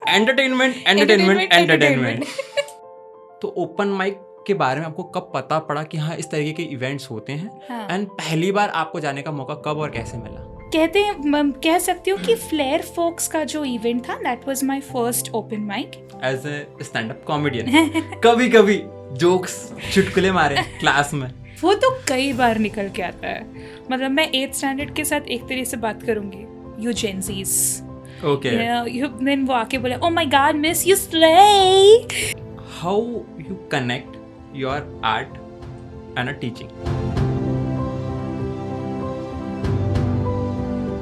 Entertainment entertainment entertainment. तो open mic के बारे में आपको कब पता पड़ा कि हाँ इस तरीके के इवेंट्स होते हैं? हाँ। एंड पहली बार आपको जाने का मौका कब और कैसे मिला? कहते हैं, कह सकती हूँ कि फ्लेयर फोक्स का जो इवेंट था, that was my first open mic as a stand up comedian कभी कभी जोक्स चुटकुले मारे क्लास में। वो तो कई बार निकल के आता है। मतलब मैं 8th स्टैंडर्ड के साथ एक तरह से बात करूंगी, यू जेंजीज, ओके, देन वो आके बोले oh my God miss you slay. How you connect your art and a teaching?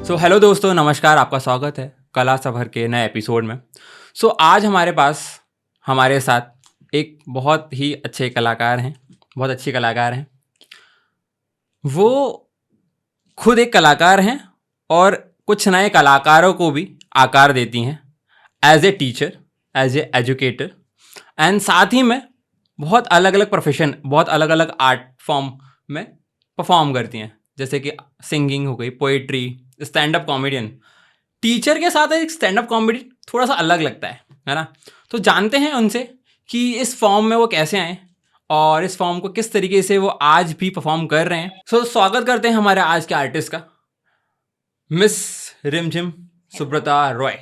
So hello दोस्तों, नमस्कार, आपका स्वागत है कला सफर के नए एपिसोड में। सो आज हमारे साथ एक बहुत ही अच्छे कलाकार हैं, बहुत अच्छी कलाकार हैं। वो खुद एक कलाकार हैं और कुछ नए कलाकारों को भी आकार देती हैं as a teacher, as a educator, and साथ ही में बहुत अलग अलग प्रोफेशन, बहुत अलग अलग आर्ट फॉर्म में परफॉर्म करती हैं, जैसे कि सिंगिंग हो गई, poetry, stand up comedian. Teacher के साथ एक स्टैंड अप कॉमेडी थोड़ा सा अलग लगता है ना? तो जानते हैं उनसे कि इस फॉर्म में वो कैसे आए और इस फॉर्म को किस तरीके से वो आज भी परफॉर्म कर रहे हैं। सो स्वागत करते हैं हमारे आज के आर्टिस्ट का, मिस रिमझिम सुब्रता रॉय।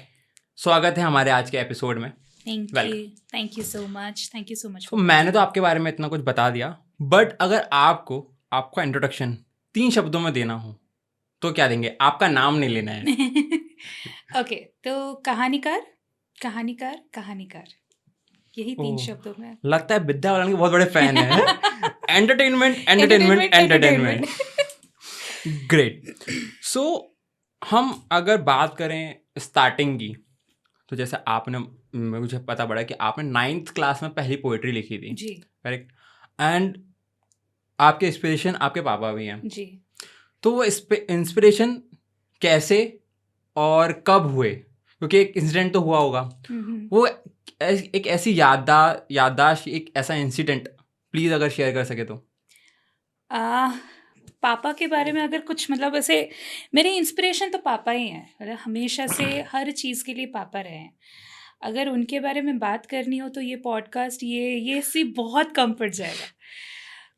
स्वागत है हमारे आज के एपिसोड में। Thank you so much. तो मैंने तो आपके बारे में इतना कुछ बता दिया, बट अगर आपका इंट्रोडक्शन 3 शब्दों में देना हो तो क्या देंगे? आपका नाम नहीं लेना है। ओके, तो कहानीकार, यही 3 शब्दों में। लगता है विद्या बालन के बहुत बड़े फैन है। एंटरटेनमेंट। ग्रेट। सो हम अगर बात करें स्टार्टिंग की, तो जैसे मुझे पता पड़ा कि आपने 9th क्लास में पहली पोएट्री लिखी थी जी, करेक्ट? एंड आपके इंस्पिरेशन आपके पापा भी हैं जी। तो वो इंस्पिरेशन कैसे और कब हुए? क्योंकि एक इंसिडेंट तो हुआ होगा, वो एक ऐसी याददाश्त, एक ऐसा इंसिडेंट प्लीज अगर शेयर कर सके तो। पापा के बारे में अगर कुछ, मतलब ऐसे मेरे इंस्पिरेशन तो पापा ही हैं। मतलब हमेशा से हर चीज़ के लिए पापा रहे हैं। अगर उनके बारे में बात करनी हो तो ये पॉडकास्ट ये सी बहुत कम पड़ जाएगा।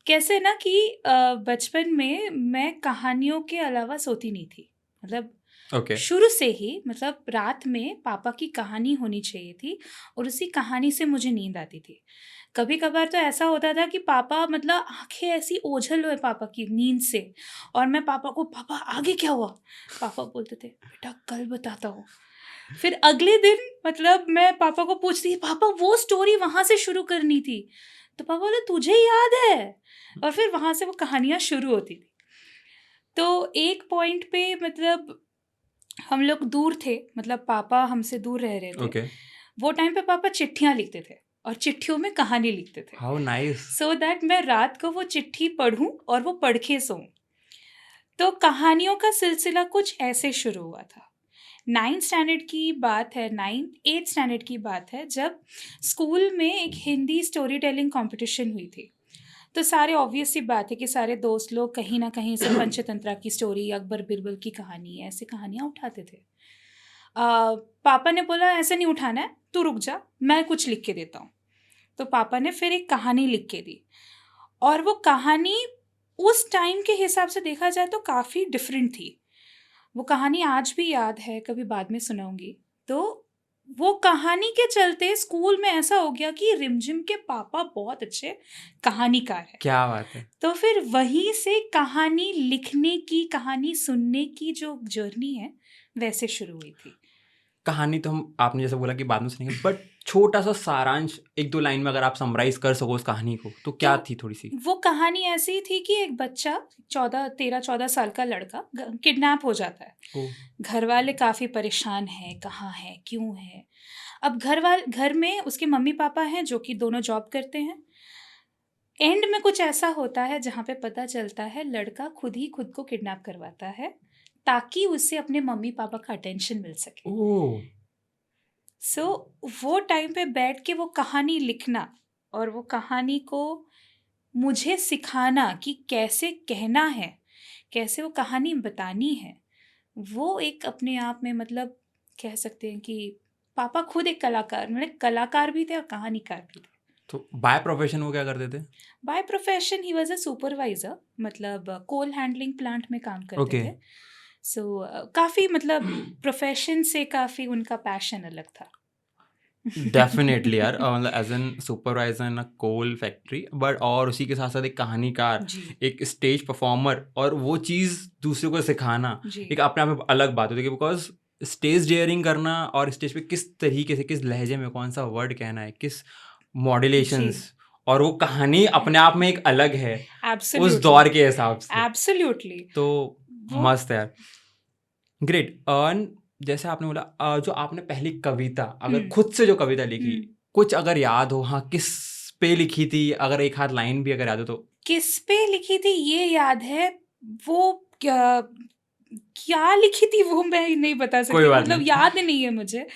कैसे ना कि बचपन में मैं कहानियों के अलावा सोती नहीं थी। मतलब ओके, शुरू से ही, मतलब रात में पापा की कहानी होनी चाहिए थी और उसी कहानी से मुझे नींद आती थी। कभी कभार तो ऐसा होता था कि पापा, मतलब आंखें ऐसी ओझल हुए पापा की नींद से, और मैं पापा को, पापा आगे क्या हुआ? पापा बोलते थे बेटा कल बताता हूँ। फिर अगले दिन, मतलब मैं पापा को पूछती थी पापा वो स्टोरी वहां से शुरू करनी थी, तो पापा बोले तुझे याद है, और फिर वहां से वो कहानियां शुरू होती थी। तो एक पॉइंट पे, मतलब हम लोग दूर थे, मतलब पापा हमसे दूर रह रहे थे। ओके। वो टाइम पे पापा चिट्ठियां लिखते थे और चिट्ठियों में कहानी लिखते थे, हाउ नाइस। सो दैट मैं रात को वो चिट्ठी पढ़ूं और वो पढ़ के सोऊं। तो कहानियों का सिलसिला कुछ ऐसे शुरू हुआ था। 9th स्टैंडर्ड की बात है, 8th स्टैंडर्ड की बात है, जब स्कूल में एक हिंदी स्टोरी टेलिंग कॉम्पिटिशन हुई थी। तो सारे, ऑब्वियस सी बात है कि सारे दोस्त लोग कहीं ना कहीं से पंचतंत्रा की स्टोरी, अकबर बिरबल की कहानी, ऐसे कहानियाँ उठाते थे। पापा ने बोला ऐसे नहीं उठाना है, तू रुक जा, मैं कुछ लिख के देता हूँ। तो पापा ने फिर एक कहानी लिख के दी, और वो कहानी उस टाइम के हिसाब से देखा जाए तो काफ़ी डिफरेंट थी। वो कहानी आज भी याद है, कभी बाद में सुनाऊंगी। तो वो कहानी के चलते स्कूल में ऐसा हो गया कि रिमझिम के पापा बहुत अच्छे कहानीकार हैं। क्या बात है। तो फिर वहीं से कहानी लिखने की, कहानी सुनने की जो जर्नी है वैसे शुरू हुई थी। कहानी तो हम, आपने जैसे बोला कि बाद में सुनेंगे, बट छोटा सा सारांश 1-2 लाइन में अगर आप समराइज कर सको उस कहानी को, तो क्या थी थोड़ी सी? वो कहानी ऐसी थी कि एक बच्चा, 13-14 साल का लड़का किडनैप हो जाता है। घर वाले काफ़ी परेशान हैं, कहाँ है, क्यों है। अब घर में उसके मम्मी पापा हैं जो कि दोनों जॉब करते हैं। एंड में कुछ ऐसा होता है जहाँ पे पता चलता है लड़का खुद ही खुद को किडनैप करवाता है ताकि उससे अपने मम्मी पापा का अटेंशन मिल सके। सो वो टाइम पे बैठ के वो कहानी लिखना और वो कहानी को मुझे सिखाना कि कैसे कहना है, कैसे वो कहानी बतानी है, वो एक अपने आप में, मतलब कह सकते हैं कि पापा खुद एक कलाकार, मतलब कलाकार भी थे और कहानीकार भी थे। तो बाय प्रोफेशन वो क्या करते थे? By profession he was a supervisor, मतलब कोल हैंडलिंग प्लांट में काम करते ओके। थे। सो काफ़ी मतलब प्रोफेशन से काफ़ी उनका पैशन अलग था। डेफिनेटली यार, मतलब as an supervisor in a coal factory, but और उसी के साथ साथ एक कहानीकार, जी एक स्टेज परफॉर्मर, और वो चीज़ दूसरे को सिखाना जी एक अपने आप में अलग बात होती है, बिकॉज स्टेज डेयरिंग करना और स्टेज पे किस तरीके से, किस लहजे में कौन सा वर्ड कहना है, किस जी मॉड्यूलेशंस, और वो कहानी अपने आप में एक अलग है उस दौर एब्सोल्युटली के हिसाब से। एब्सोल्युटली तो वो मस्त है यार, ग्रेट। और जैसे आपने बोला जो आपने पहली कविता, अगर हम्म खुद से जो कविता लिखी, हम्म कुछ अगर याद हो, हाँ, किस पे लिखी थी, अगर एक हाथ लाइन भी अगर याद हो तो? किस पे लिखी थी ये याद है, वो क्या क्या लिखी थी वो मैं नहीं बता कोई सकती, बात मतलब नहीं। याद नहीं है मुझे।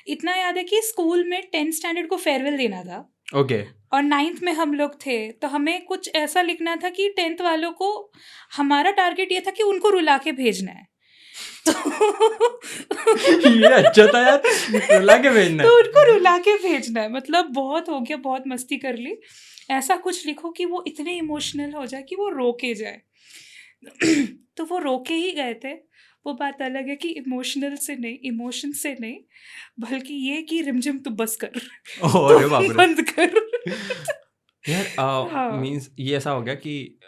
इतना याद है कि स्कूल में 10th स्टैंडर्ड को फेयरवेल देना था ओके। और 9th में हम लोग थे, तो हमें कुछ ऐसा लिखना था कि 10th वालों को, हमारा टारगेट ये था कि उनको रुला के भेजना है। तो ये अच्छा था यार, रुला के भेजना तो है। उनको रुला के भेजना है, मतलब बहुत हो गया, बहुत मस्ती कर ली। ऐसा कुछ लिखो कि वो इतने इमोशनल हो जाए कि वो रो के जाए। तो वो रो के ही गए थे। वो बात अलग है कि इमोशनल से नहीं, इमोशन से नहीं, बल्कि ये कि रिमझिम तू बस कर, अरे तू बाप रे। बंद कर। यार हाँ मीन्स ये ऐसा हो गया कि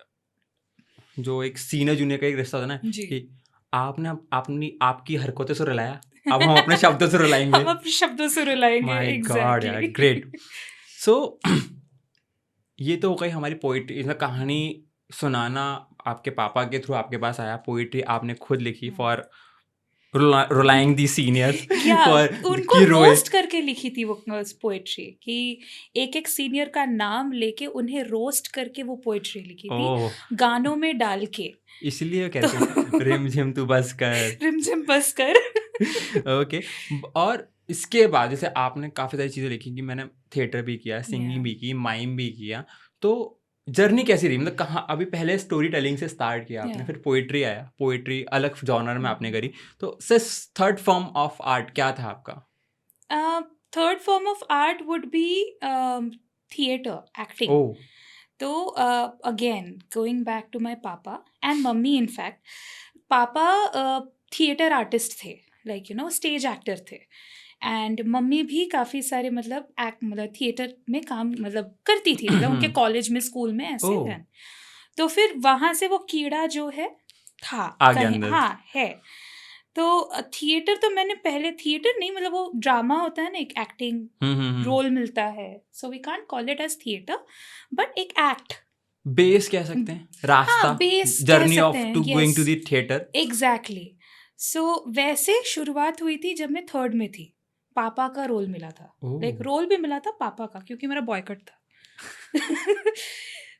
जो एक सीनियर जूनियर का एक रिश्ता होता है ना, जी। कि आपने अपनी आपकी हरकतों से रुलाया, अब हम अपने शब्दों से रुलाएंगे। हम अपने शब्दों से रुलाएंगे, माय गॉड यार, एग्जैक्टली। ग्रेट। सो ये तो हो गई हमारी पोइट्री, इसमें कहानी सुनाना आपके पापा के थ्रू आपके पास आया, पोइट्री आपने खुद लिखी फॉर रुलाइंग दी सीनियर्स, या फॉर उनको कि रोए। रोस्ट करके लिखी थी वो पोएट्री, कि एक एक सीनियर का नाम लेके उन्हें रोस्ट करके वो पोएट्री लिखी थी, ओह, गानों में डाल के। इसलिए तो कहते हैं रिम झिम तू बस कर। रिमझिम बस कर। ओके। और इसके बाद जैसे आपने काफ़ी सारी चीज़ें लिखी कि मैंने थिएटर भी किया, सिंगिंग Yeah. भी की, माइम भी किया, तो जर्नी कैसी रही, मतलब कहाँ, अभी पहले स्टोरी टेलिंग से स्टार्ट किया आपने, Yeah. फिर पोइट्री आया, पोइट्री अलग जॉनर में आपने हम्म। करी, तो सिर्फ थर्ड फॉर्म ऑफ आर्ट क्या था आपका? Third form of art would be theatre, acting. Oh. तो again going back to my papa and mummy, in fact papa theatre artist थे, लाइक स्टेज एक्टर थे, एंड मम्मी भी काफ़ी सारे मतलब थिएटर में काम मतलब करती थी, मतलब उनके कॉलेज में, स्कूल में ऐसे ओह, थे। तो फिर वहाँ से वो कीड़ा जो है था आ गया कहीं, अंदर। हाँ है। तो थिएटर तो मैंने पहले, थिएटर नहीं, मतलब वो ड्रामा होता है ना, एक एक्टिंग रोल मिलता है, so we can't call it as theatre, but एक एक्ट। बेस कह सकते हैं, रास्ता, हाँ बेस कह जर्नी सकते ऑफ हैं, to going to yes the theatre. Exactly. So वैसे शुरुआत हुई थी जब मैं 3rd में थी, पापा का रोल मिला था, लाइक ओह, रोल भी मिला था पापा का, क्योंकि मेरा बॉयकट था।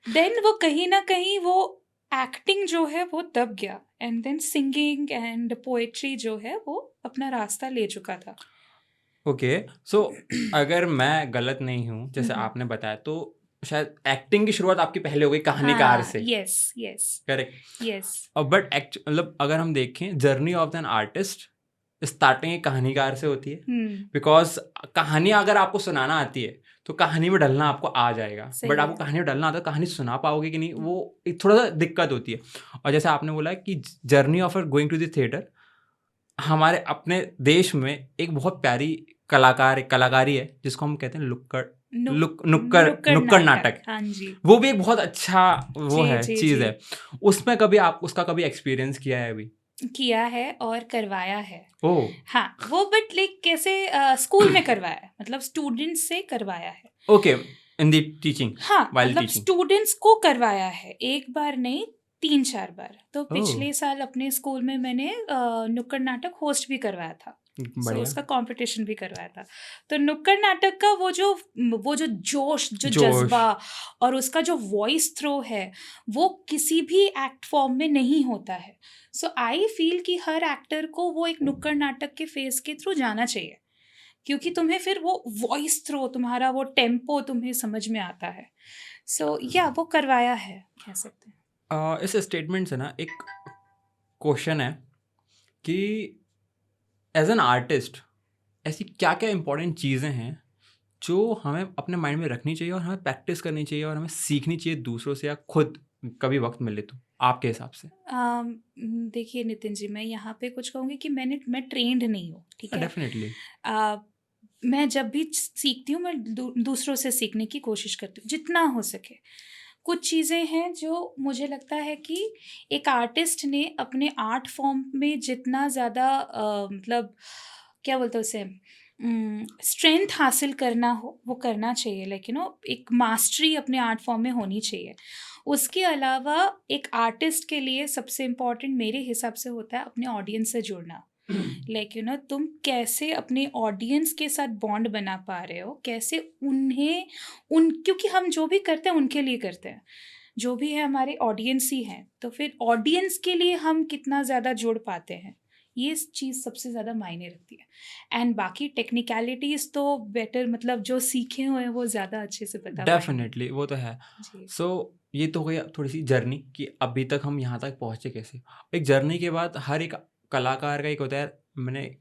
देन वो कहीं ना कहीं वो एक्टिंग जो है वो दब गया, and then singing and poetry जो है वो अपना रास्ता ले चुका था। ओके। सो अगर मैं गलत नहीं हूँ, जैसे आपने बताया, तो शायद एक्टिंग की शुरुआत आपकी पहले हो गई कहानीकार हाँ से, yes yes correct? Yes. But मतलब अगर हम देखें journey of an artist, starting एक कहानीकार से होती है, बिकॉज कहानी अगर आपको सुनाना आती है तो कहानी में डलना आपको आ जाएगा, सही बट है। आपको कहानी में डलना आता है, कहानी सुना पाओगे कि नहीं, वो एक थोड़ा सा दिक्कत होती है। और जैसे आपने बोला कि journey of going to the theatre, हमारे अपने देश में एक बहुत प्यारी कलाकारी है जिसको हम कहते हैं नुक्कड़ नुक्कड़ नाटक। हाँ जी वो भी एक बहुत अच्छा वो जी है, जी चीज़ जी, है। उसमें कभी आप उसका कभी एक्सपीरियंस किया है अभी? किया है और करवाया है। ओह, हाँ वो बट लाइक कैसे, स्कूल में करवाया है, मतलब स्टूडेंट्स से करवाया है। ओके, इन द टीचिंग, हाँ वाइल मतलब टीचिंग। स्टूडेंट्स को करवाया है, एक बार नहीं 3-4 बार। तो ओह, पिछले साल अपने स्कूल में मैंने नुक्कड़ नाटक होस्ट भी करवाया था, सो बढ़िया। उसका कंपटीशन भी करवाया था। तो नुक्कड़ नाटक का वो जो जोश, जो जोश। जज्बा और उसका जो वॉइस थ्रो है, वो किसी भी एक्ट फॉर्म में नहीं होता है। सो आई फील कि हर एक्टर को वो एक नुक्कड़ नाटक के फेज के थ्रू जाना चाहिए, क्योंकि तुम्हें फिर वो वॉइस थ्रो, तुम्हारा वो टेम्पो तुम्हें समझ में आता है। सो या वो करवाया है, कह सकते हैं। इस स्टेटमेंट से ना एक क्वेश्चन है कि एज एन आर्टिस्ट ऐसी क्या क्या इंपॉर्टेंट चीज़ें हैं जो हमें अपने माइंड में रखनी चाहिए और हमें प्रैक्टिस करनी चाहिए और हमें सीखनी चाहिए दूसरों से या खुद कभी वक्त मिले तो, आपके हिसाब से? देखिए नितिन जी, मैं यहाँ पे कुछ कहूँगी कि मैं ट्रेंड नहीं हूँ, ठीक है? डेफिनेटली। आ, मैं जब भी सीखती हूँ, मैं दूसरों से सीखने की कोशिश करती हूँ जितना हो सके। कुछ चीज़ें हैं जो मुझे लगता है कि एक आर्टिस्ट ने अपने आर्ट फॉर्म में जितना ज़्यादा मतलब क्या बोलते हैं उसे, स्ट्रेंथ हासिल करना हो वो करना चाहिए, लाइक एक मास्टरी अपने आर्ट फॉर्म में होनी चाहिए। उसके अलावा एक आर्टिस्ट के लिए सबसे इम्पॉर्टेंट मेरे हिसाब से होता है अपने ऑडियंस से जुड़ना। लाइक तुम कैसे अपने ऑडियंस के साथ बॉन्ड बना पा रहे हो, कैसे उन्हें क्योंकि हम जो भी करते हैं उनके लिए करते हैं, जो भी है हमारे ऑडियंस ही हैं, तो फिर ऑडियंस के लिए हम कितना ज़्यादा जुड़ पाते हैं, ये चीज़ सबसे ज़्यादा मायने रखती है। एंड बाकी टेक्निकलिटीज़ तो बेटर, मतलब जो सीखे हुए हैं वो ज़्यादा अच्छे से बता पाएंगे। डेफिनेटली, वो तो है। जी। सो ये तो हो गई थोड़ी सी जर्नी कि अभी तक हम यहाँ तक पहुँचे कैसे। एक जर्नी के बाद हर एक कलाकार का एक होता है, मैंने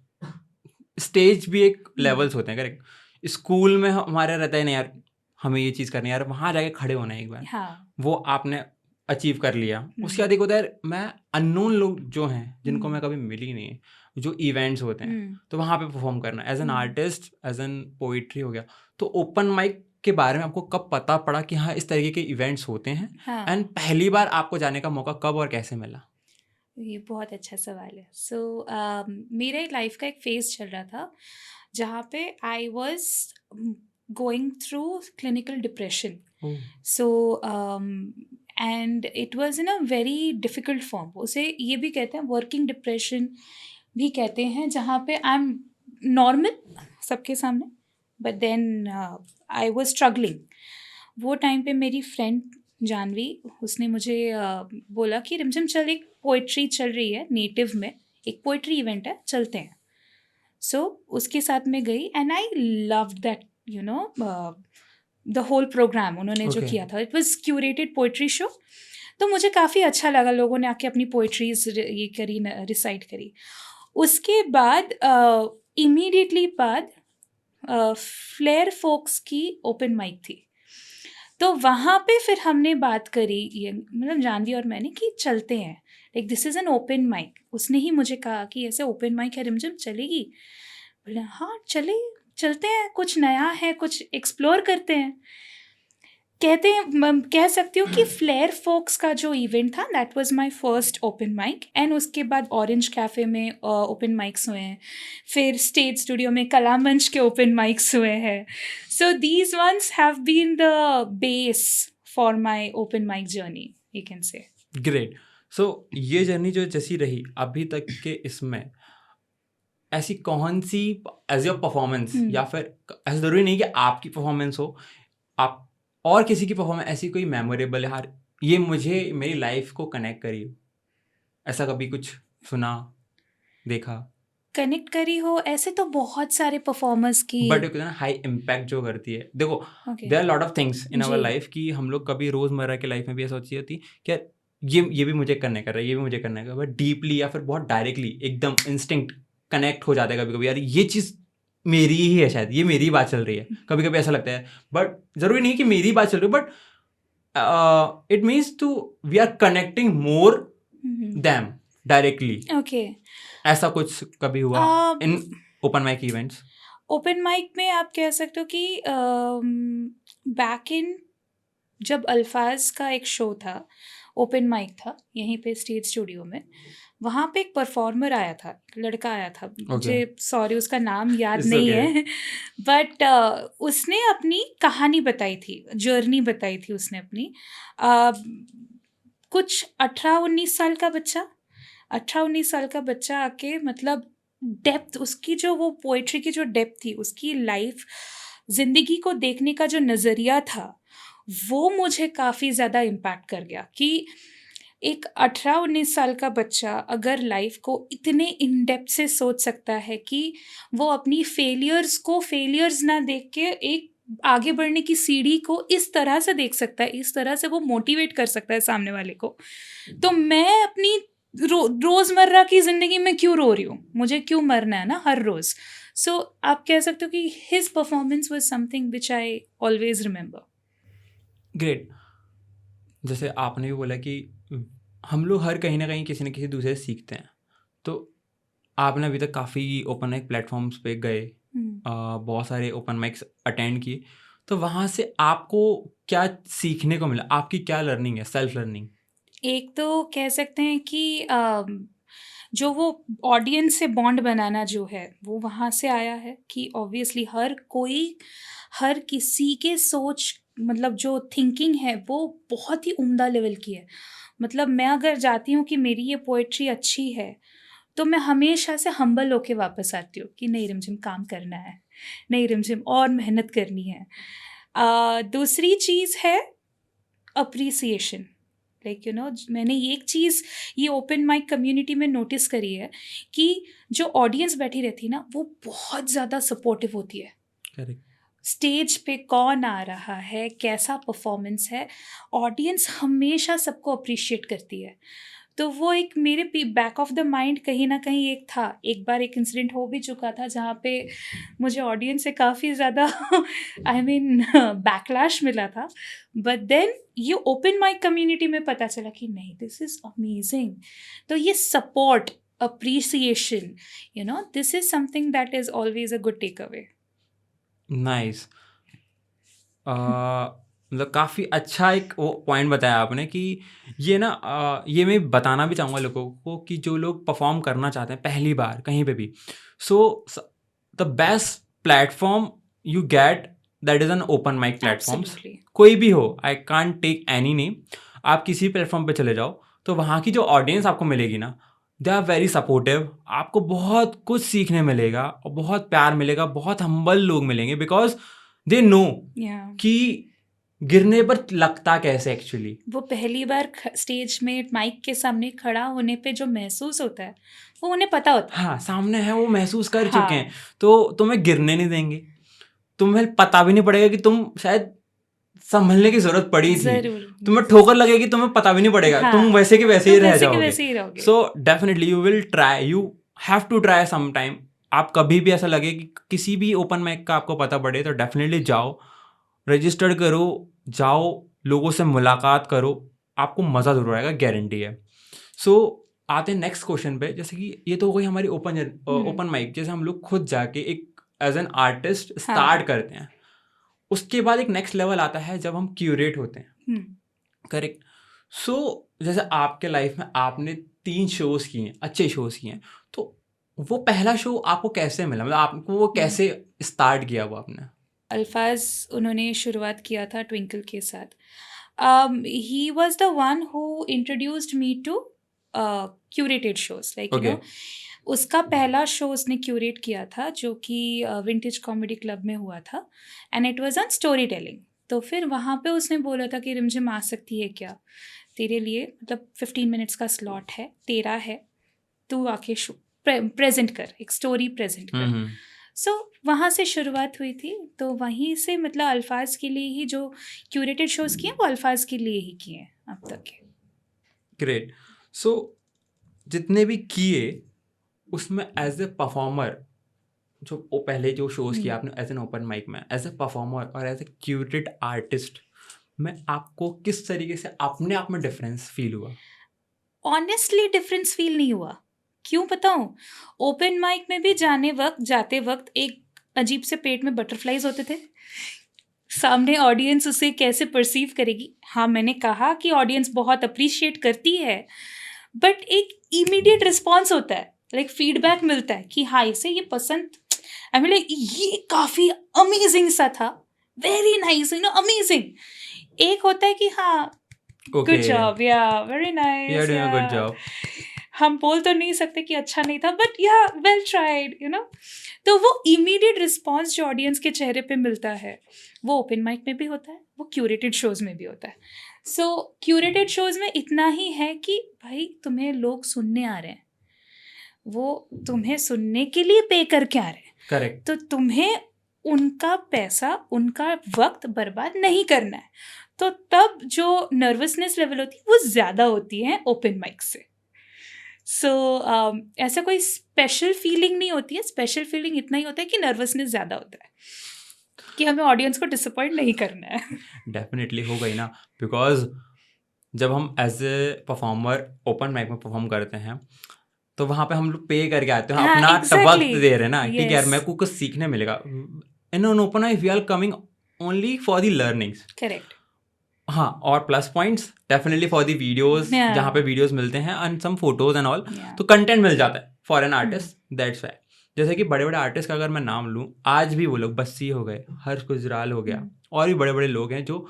स्टेज भी एक लेवल्स होते हैं, करेक्ट? स्कूल में हमारे रहता है नहीं यार, हमें ये चीज़ करनी है यार, वहाँ जाके खड़े होना है एक बार, हाँ। वो आपने अचीव कर लिया। उसके बाद एक होता है मैं अननोन लोग जो हैं जिनको मैं कभी मिली नहीं, जो इवेंट्स होते हैं, तो वहाँ पे परफॉर्म करना as an artist, as an poetry हो गया। तो ओपन माइक के बारे में आपको कब पता पड़ा कि हाँ इस तरीके के इवेंट्स होते हैं? हाँ, एंड पहली बार आपको जाने का मौका कब और कैसे मिला? ये बहुत अच्छा सवाल है। सो मेरे लाइफ का एक फेज चल रहा था जहाँ पे I was going through clinical depression. Oh, so and it was in a very difficult form. उसे ये भी कहते हैं, वर्किंग डिप्रेशन भी कहते हैं, जहाँ पे आई एम नॉर्मल सबके सामने, but then I was struggling. वो टाइम पे मेरी फ्रेंड जानवी, उसने मुझे बोला कि रिमझिम चल, एक पोइट्री चल रही है नेटिव में, एक पोइट्री इवेंट है, चलते हैं। सो उसके साथ मैं गई and I loved that, the whole programme उन्होंने जो ओके। किया था। It was curated poetry show. तो मुझे काफ़ी अच्छा लगा, लोगों ने आके अपनी पोइट्रीज ये करी, रिसाइट करी। उसके बाद इमीडिएटली बाद फ्लेयर फोक्स की ओपन माइक थी, तो वहाँ पे फिर हमने बात करी, ये मतलब जानवी और मैंने, कि चलते हैं, like this is an open mic. उसने ही मुझे कहा कि ऐसे ओपन माइक है रिमझिम, चलेगी? बोले हाँ चले, चलते हैं, कुछ नया है, कुछ एक्सप्लोर करते हैं। कहते हैं, कह सकती हूँ कि फ्लेयर फोक्स का जो इवेंट था that was my first open mic. And उसके बाद ऑरेंज कैफ़े में ओपन माइक्स हुए हैं, फिर स्टेज स्टूडियो में कला मंच के ओपन माइक्स हुए हैं। So these ones have been the base for my open mic journey, you can say. Great. So ये जर्नी जो जैसी रही अभी तक के, इसमें ऐसी कौन सी एज योर परफॉर्मेंस, या फिर ऐसा ज़रूरी नहीं कि आपकी परफॉर्मेंस हो, आप और किसी की परफॉर्मेंस ऐसी कोई मेमोरेबल है, यार ये मुझे मेरी लाइफ को कनेक्ट करी हो, ऐसा कभी कुछ सुना, देखा? कनेक्ट करी हो ऐसे तो बहुत सारे परफॉर्मर्स की। बट कहते हैं ना हाई इम्पैक्ट जो करती है, देखो okay. There are lot of things in our जी। लाइफ कि हम लोग कभी रोज़मर्रा की लाइफ में भी ऐसा होती होती कि यार ये भी मुझे करने का है, ये भी मुझे करने का है, बट डीपली या फिर बहुत डायरेक्टली एकदम इंस्टिंक्ट कनेक्ट हो जाता है कभी कभी, यार ये चीज़ मेरी ही है, शायद ये मेरी बात चल रही है, कभी कभी ऐसा लगता है। बट ज़रूरी नहीं कि मेरी बात चल रही है, but it means to we are connecting more them directly. Okay. ऐसा कुछ कभी हुआ in open mic events? Open mic में आप कह सकते हो कि बैक इन, जब अल्फाज का एक शो था, ओपन माइक था यहीं पे स्टेज स्टूडियो में, वहाँ पे एक परफॉर्मर आया था, लड़का आया था, मुझे सॉरी उसका नाम याद It's नहीं okay. है, बट उसने अपनी कहानी बताई थी, जर्नी बताई थी उसने अपनी। कुछ 18-19 साल का बच्चा, 18-19 साल का बच्चा आके, मतलब डेप्थ उसकी, जो वो पोइट्री की जो डेप्थ थी, उसकी लाइफ, ज़िंदगी को देखने का जो नज़रिया था, वो मुझे काफ़ी ज़्यादा इम्पैक्ट कर गया कि एक 18-19 साल का बच्चा अगर लाइफ को इतने इन डेप्थ से सोच सकता है कि वो अपनी फेलियर्स को फेलियर्स ना देख के एक आगे बढ़ने की सीढ़ी को इस तरह से देख सकता है, इस तरह से वो मोटिवेट कर सकता है सामने वाले को। तो मैं अपनी रोज़मर्रा की ज़िंदगी में क्यों रो रही हूँ, मुझे क्यों मरना है ना हर रोज़। सो आप कह सकते हो कि his performance was something which I always remember. Great. जैसे आपने भी बोला कि हम लोग हर कहीं ना कहीं किसी न किसी दूसरे से सीखते हैं, तो आपने अभी तक काफ़ी ओपन माइक प्लेटफॉर्म्स पे गए, बहुत सारे ओपन माइक्स अटेंड किए, तो वहाँ से आपको क्या सीखने को मिला? आपकी क्या लर्निंग है, सेल्फ लर्निंग? एक तो कह सकते हैं कि जो वो ऑडियंस से बॉन्ड बनाना जो है वो वहाँ से आया है कि ऑब्वियसली हर किसी के सोच मतलब जो थिंकिंग है वो बहुत ही उम्दा लेवल की है। मतलब मैं अगर जाती हूँ कि मेरी ये पोएट्री अच्छी है तो मैं हमेशा से हम्बल होके वापस आती हूँ कि नहीं रिमझिम काम करना है, नहीं रिमझिम और मेहनत करनी है। दूसरी चीज़ है अप्रिसिएशन। लाइक मैंने ये एक चीज़ ये ओपन माइक कम्युनिटी में नोटिस करी है कि जो ऑडियंस बैठी रहती है ना वो बहुत ज़्यादा सपोर्टिव होती है। करेक्ट। स्टेज पे कौन आ रहा है, कैसा परफॉर्मेंस है, ऑडियंस हमेशा सबको अप्रिशिएट करती है। तो वो एक मेरे बैक ऑफ द माइंड कहीं ना कहीं एक था। एक बार एक इंसिडेंट हो भी चुका था जहाँ पे मुझे ऑडियंस से काफ़ी ज़्यादा आई मीन बैकलैश मिला था। बट देन ये ओपन माइक कम्युनिटी में पता चला कि नहीं दिस इज़ अमेजिंग। तो ये support appreciation this is something that is always a good take away. Nice. मतलब काफ़ी अच्छा एक वो पॉइंट बताया आपने कि ये ना ये मैं बताना भी चाहूँगा लोगों को कि जो लोग परफॉर्म करना चाहते हैं पहली बार कहीं पे भी, so the best platform you get that is an open mic platforms. Absolutely. कोई भी हो, I can't take any name, आप किसी प्लेटफॉर्म पे चले जाओ तो वहाँ की जो ऑडियंस आपको मिलेगी ना, दे आर वेरी सपोर्टिव। आपको बहुत कुछ सीखने मिलेगा और बहुत प्यार मिलेगा, बहुत हम्बल लोग मिलेंगे बिकॉज दे नो या कि गिरने पर लगता कैसे एक्चुअली। वो पहली बार स्टेज में माइक के सामने खड़ा होने पे जो महसूस होता है वो उन्हें पता होता है। हाँ, सामने है, वो महसूस कर चुके हैं, हाँ तो तुम्हें गिरने नहीं देंगे। तुम्हें पता भी नहीं पड़ेगा कि तुम शायद संभलने की जरूरत पड़ी थी। जरूर। तुम्हें ठोकर लगेगी, तुम्हें पता भी नहीं पड़ेगा, तुम हाँ वैसे के वैसे तो ही रह वैसे के जाओगे। वैसे ही रहोगे। So definitely you will try, you have to try some time. आप कभी भी ऐसा लगे कि किसी भी ओपन माइक का आपको पता पड़े तो डेफिनेटली जाओ, रजिस्टर करो, जाओ, लोगों से मुलाकात करो, आपको मज़ा ज़रूर आएगा, गारंटी है। सो आते हैं नेक्स्ट क्वेश्चन पे। जैसे कि ये तो हो गई हमारी ओपन माइक, जैसे हम लोग खुद जाके एक एज एन आर्टिस्ट स्टार्ट करते हैं। उसके बाद एक नेक्स्ट लेवल आता है जब हम क्यूरेट होते हैं। करेक्ट। सो जैसे आपके लाइफ में आपने 3 शोज किए हैं, अच्छे शोज किए हैं, तो वो पहला शो आपको कैसे मिला? मतलब आपको वो कैसे स्टार्ट किया वो आपने? अल्फाज उन्होंने शुरुआत किया था ट्विंकल के साथ। He was the one who introduced me to curated shows like Okay. उसका पहला शो उसने क्यूरेट किया था जो कि विंटेज कॉमेडी क्लब में हुआ था and it was on story telling. तो फिर वहाँ पे उसने बोला था कि रिमझिम आ सकती है क्या, तेरे लिए मतलब 15 मिनट्स का स्लॉट है, तेरा है, तू आके शो प्रेजेंट कर, एक स्टोरी प्रेजेंट कर। सो वहाँ से शुरुआत हुई थी। तो वहीं से मतलब अल्फाज के लिए ही जो क्यूरेटेड शोज किए वो अल्फाज के लिए ही किए हैं अब तक के। ग्रेट। सो जितने भी किए उसमें एज ए परफॉर्मर, जो वो पहले जो शोज किया आपने एज एन ओपन माइक में, एज ए परफॉर्मर और एज ए क्यूरेटेड आर्टिस्ट में आपको किस तरीके से अपने आप में डिफरेंस फील हुआ? ऑनेस्टली डिफरेंस फील नहीं हुआ। क्यों बताऊं? ओपन माइक में भी जाते वक्त एक अजीब से पेट में बटरफ्लाइज होते थे। सामने ऑडियंस उसे कैसे परसीव करेगी। हाँ मैंने कहा कि ऑडियंस बहुत अप्रिशिएट करती है बट एक इमीडिएट रिस्पॉन्स होता है, लाइक फीडबैक मिलता है कि हाँ इसे ये पसंद, आई मीन लाइक ये काफ़ी अमेजिंग सा था, वेरी नाइस अमेजिंग। एक होता है कि हाँ गुड जॉब या वेरी नाइस या गुड जॉब। हम बोल तो नहीं सकते कि अच्छा नहीं था बट या वेल ट्राइड तो वो इमीडिएट रिस्पॉन्स जो ऑडियंस के चेहरे पे मिलता है वो ओपन माइक में भी होता है, वो क्यूरेटेड शोज में भी होता है। सो क्यूरेटेड शोज में इतना ही है कि भाई तुम्हें लोग सुनने आ रहे हैं, वो तुम्हें सुनने के लिए पे करके आ रहे हैं। करेक्ट। तो तुम्हें उनका पैसा उनका वक्त बर्बाद नहीं करना है। तो तब जो नर्वसनेस लेवल होती है वो ज़्यादा होती है ओपन माइक से। सो ऐसा कोई स्पेशल फीलिंग नहीं होती है. स्पेशल फीलिंग इतना ही होता है कि नर्वसनेस ज़्यादा होता है कि हमें ऑडियंस को डिसअपॉइंट नहीं करना है. डेफिनेटली हो गई ना, बिकॉज जब हम as a performer open mic में परफॉर्म करते हैं तो वहाँ पे हम लोग पे करके आते हैं, हाँ, अपना exactly. वक्त दे रहे हैं ना, ठीक है यार, Yes. मेरे को कुछ सीखने मिलेगा. In on open mic we are coming only for the learnings. Correct. हाँ, और plus points definitely for the videos, Yeah. जहाँ पे वीडियोस मिलते हैं and some photos and all, Yeah. तो कंटेंट मिल जाता है for an artist. That's why जैसे कि बड़े बड़े आर्टिस्ट का अगर मैं नाम लूँ, आज भी वो लोग बस्सी हो गए, हर्ष गुजराल हो गया, और भी बड़े बड़े लोग हैं जो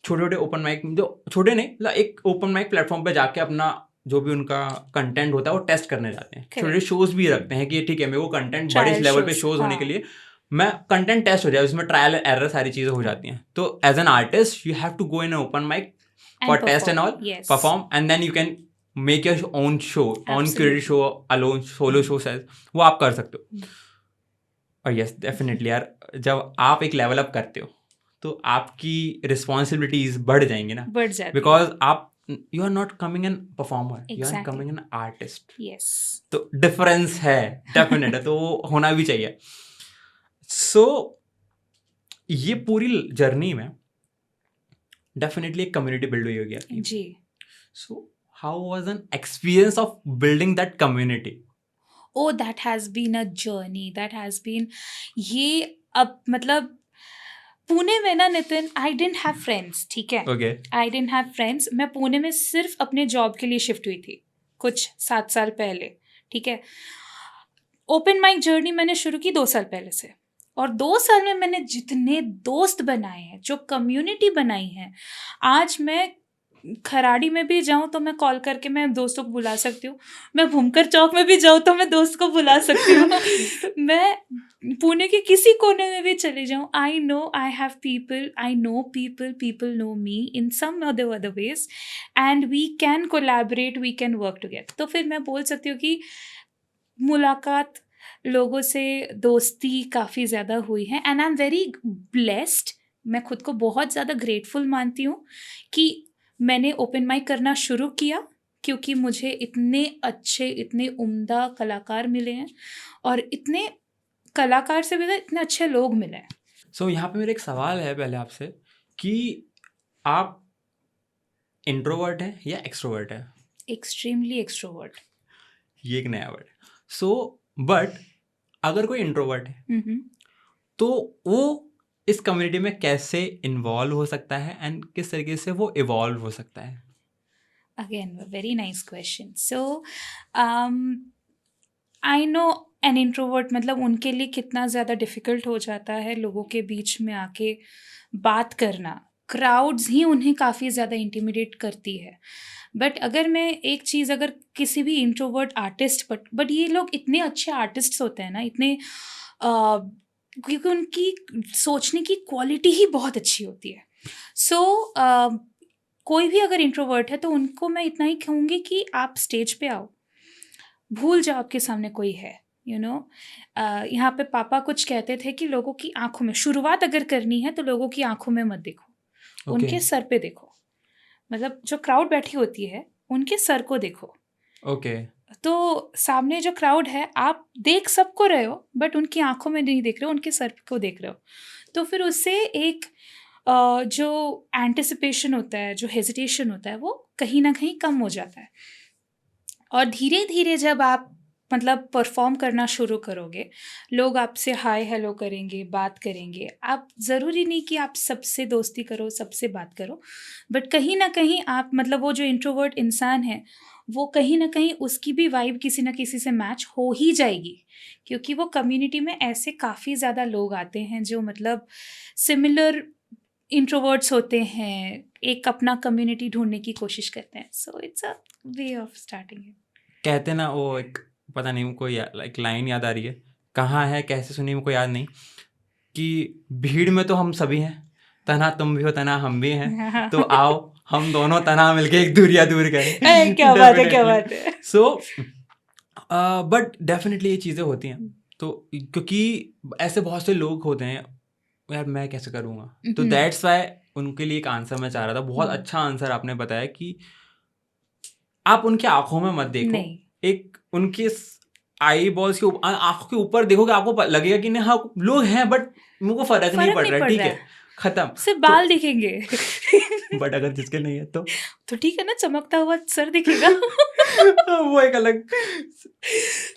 छोटे छोटे ओपन माइक, जो छोटे नहीं मतलब एक ओपन माइक प्लेटफॉर्म पे जाके अपना जो भी उनका कंटेंट होता है वो टेस्ट करने जाते हैं. छोटे शोज भी रखते हैं कि ठीक है मेरे को कंटेंट बड़े Trial लेवल पे shows, शोज होने हाँ. के लिए मैं कंटेंट टेस्ट हो जाए, उसमें ट्रायल एरर सारी चीज़ें हो जाती हैं. तो as an artist you have to go in open mic And for test and perform. all, Yes. perform, and then you can make your own show, own Absolutely. curated show, alone solo show says, वो आप कर सकते हो. और yes definitely यार, जब आप एक लेवल अप करते हो तो आपकी रिस्पॉन्सिबिलिटीज बढ़ जाएंगी ना, बढ़ जाती है. बिकॉज आप you are not coming an performer, you are Exactly. Coming an artist. Yes. तो डिफरेंस है डेफिनेट है, तो वो होना भी चाहिए. सो ये पूरी जर्नी में डेफिनेटली एक कम्युनिटी बिल्ड हुई होगी आपकी. जी. So, how was an experience of building that community? Oh, that has been a journey. That has been ये अब मतलब पुणे में ना Nitin, I didn't have friends. ठीक है, Okay. I didn't have friends. मैं पुणे में सिर्फ अपने जॉब के लिए शिफ्ट हुई थी कुछ 7 साल पहले. ठीक है, ओपन माइक जर्नी मैंने शुरू की 2 साल पहले से, और 2 साल में मैंने जितने दोस्त बनाए हैं, जो कम्युनिटी बनाई है, आज मैं खराड़ी में भी जाऊं तो मैं कॉल करके मैं दोस्तों को बुला सकती हूँ. मैं भूमकर चौक में भी जाऊं तो मैं दोस्त को बुला सकती हूँ. मैं पुणे के किसी कोने में भी चले जाऊं, I know I have people, I know people, people know me in some other ways, and we can collaborate, we can work together. तो फिर मैं बोल सकती हूँ कि मुलाकात, लोगों से दोस्ती काफ़ी ज़्यादा हुई है, and I am very blessed. मैं खुद को बहुत ज़्यादा ग्रेटफुल मानती हूँ कि मैंने ओपन माइक करना शुरू किया, क्योंकि मुझे इतने अच्छे, इतने उम्दा कलाकार मिले हैं, और इतने कलाकार से भी इतने अच्छे लोग मिले हैं. So, यहाँ पे मेरा एक सवाल है पहले आपसे कि आप इंट्रोवर्ट हैं या एक्सट्रोवर्ट हैं? Extremely extrovert. ये एक नया वर्ड. सो बट अगर कोई इंट्रोवर्ट है तो वो इस कम्युनिटी में कैसे इन्वॉल्व हो सकता है एंड किस तरीके से वो इवॉल्व हो सकता है? Again very nice question. So I know an introvert मतलब उनके लिए कितना ज़्यादा डिफ़िकल्ट हो जाता है लोगों के बीच में आके बात करना. क्राउड्स ही उन्हें काफ़ी ज़्यादा इंटिमिडेट करती है. बट अगर मैं एक चीज़, अगर किसी भी इंट्रोवर्ट आर्टिस्ट, बट ये लोग इतने अच्छे आर्टिस्ट्स होते हैं ना, इतने क्योंकि उनकी सोचने की क्वालिटी ही बहुत अच्छी होती है. सो कोई भी अगर इंट्रोवर्ट है तो उनको मैं इतना ही कहूँगी कि आप स्टेज पे आओ, भूल जाओ आपके सामने कोई है. यू नो, यहाँ पे पापा कुछ कहते थे कि लोगों की आंखों में, शुरुआत अगर करनी है तो लोगों की आंखों में मत देखो, उनके सर पे देखो. मतलब जो क्राउड बैठी होती है उनके सर को देखो. ओके. तो सामने जो क्राउड है, आप देख सबको रहे हो, बट उनकी आंखों में नहीं देख रहे हो, उनके सर को देख रहे हो. तो फिर उससे एक जो एंटिसिपेशन होता है, जो हेजिटेशन होता है, वो कहीं ना कहीं कम हो जाता है. और धीरे धीरे जब आप मतलब परफॉर्म करना शुरू करोगे, लोग आपसे हाय हेलो करेंगे, बात करेंगे. आप ज़रूरी नहीं कि आप सबसे दोस्ती करो, सबसे बात करो, बट कहीं ना कहीं आप मतलब वो जो इंट्रोवर्ट इंसान है, वो कहीं ना कहीं उसकी भी वाइब किसी ना किसी से मैच हो ही जाएगी, क्योंकि वो कम्युनिटी में ऐसे काफ़ी ज़्यादा लोग आते हैं जो मतलब सिमिलर इंट्रोवर्ट्स होते हैं, एक अपना कम्युनिटी ढूंढने की कोशिश करते हैं. So it's a way of starting it. कहते ना वो एक, पता नहीं मुझको एक लाइन याद आ रही है, कहाँ है कैसे सुनी मुझको याद नहीं, कि भीड़ में तो हम सभी हैं, तना तुम भी हो तना हम भी हैं, तो आओ हम दोनों तना मिलके एक दूरिया दूर करें. क्या बात है, क्या बात है. सो बट डेफिनेटली ये चीज़ें होती हैं. तो क्योंकि ऐसे बहुत से लोग होते हैं, यार मैं कैसे करूँगा, तो दैट्स वाई उनके लिए एक आंसर मैं चाह रहा था. बहुत अच्छा आंसर आपने बताया कि आप उनकी आंखों में मत देखो, नहीं. एक उनके आई बॉल्स के आंखों के ऊपर देखोगे, आपको लगेगा कि नहीं हाँ लोग हैं, बट मुझको फर्क नहीं पड़ रहा है, ठीक है, खत्म, सिर्फ बाल दिखेंगे। बट अगर जिसके नहीं है तो ठीक है ना, चमकता हुआ सर दिखेगा। वो एक अलग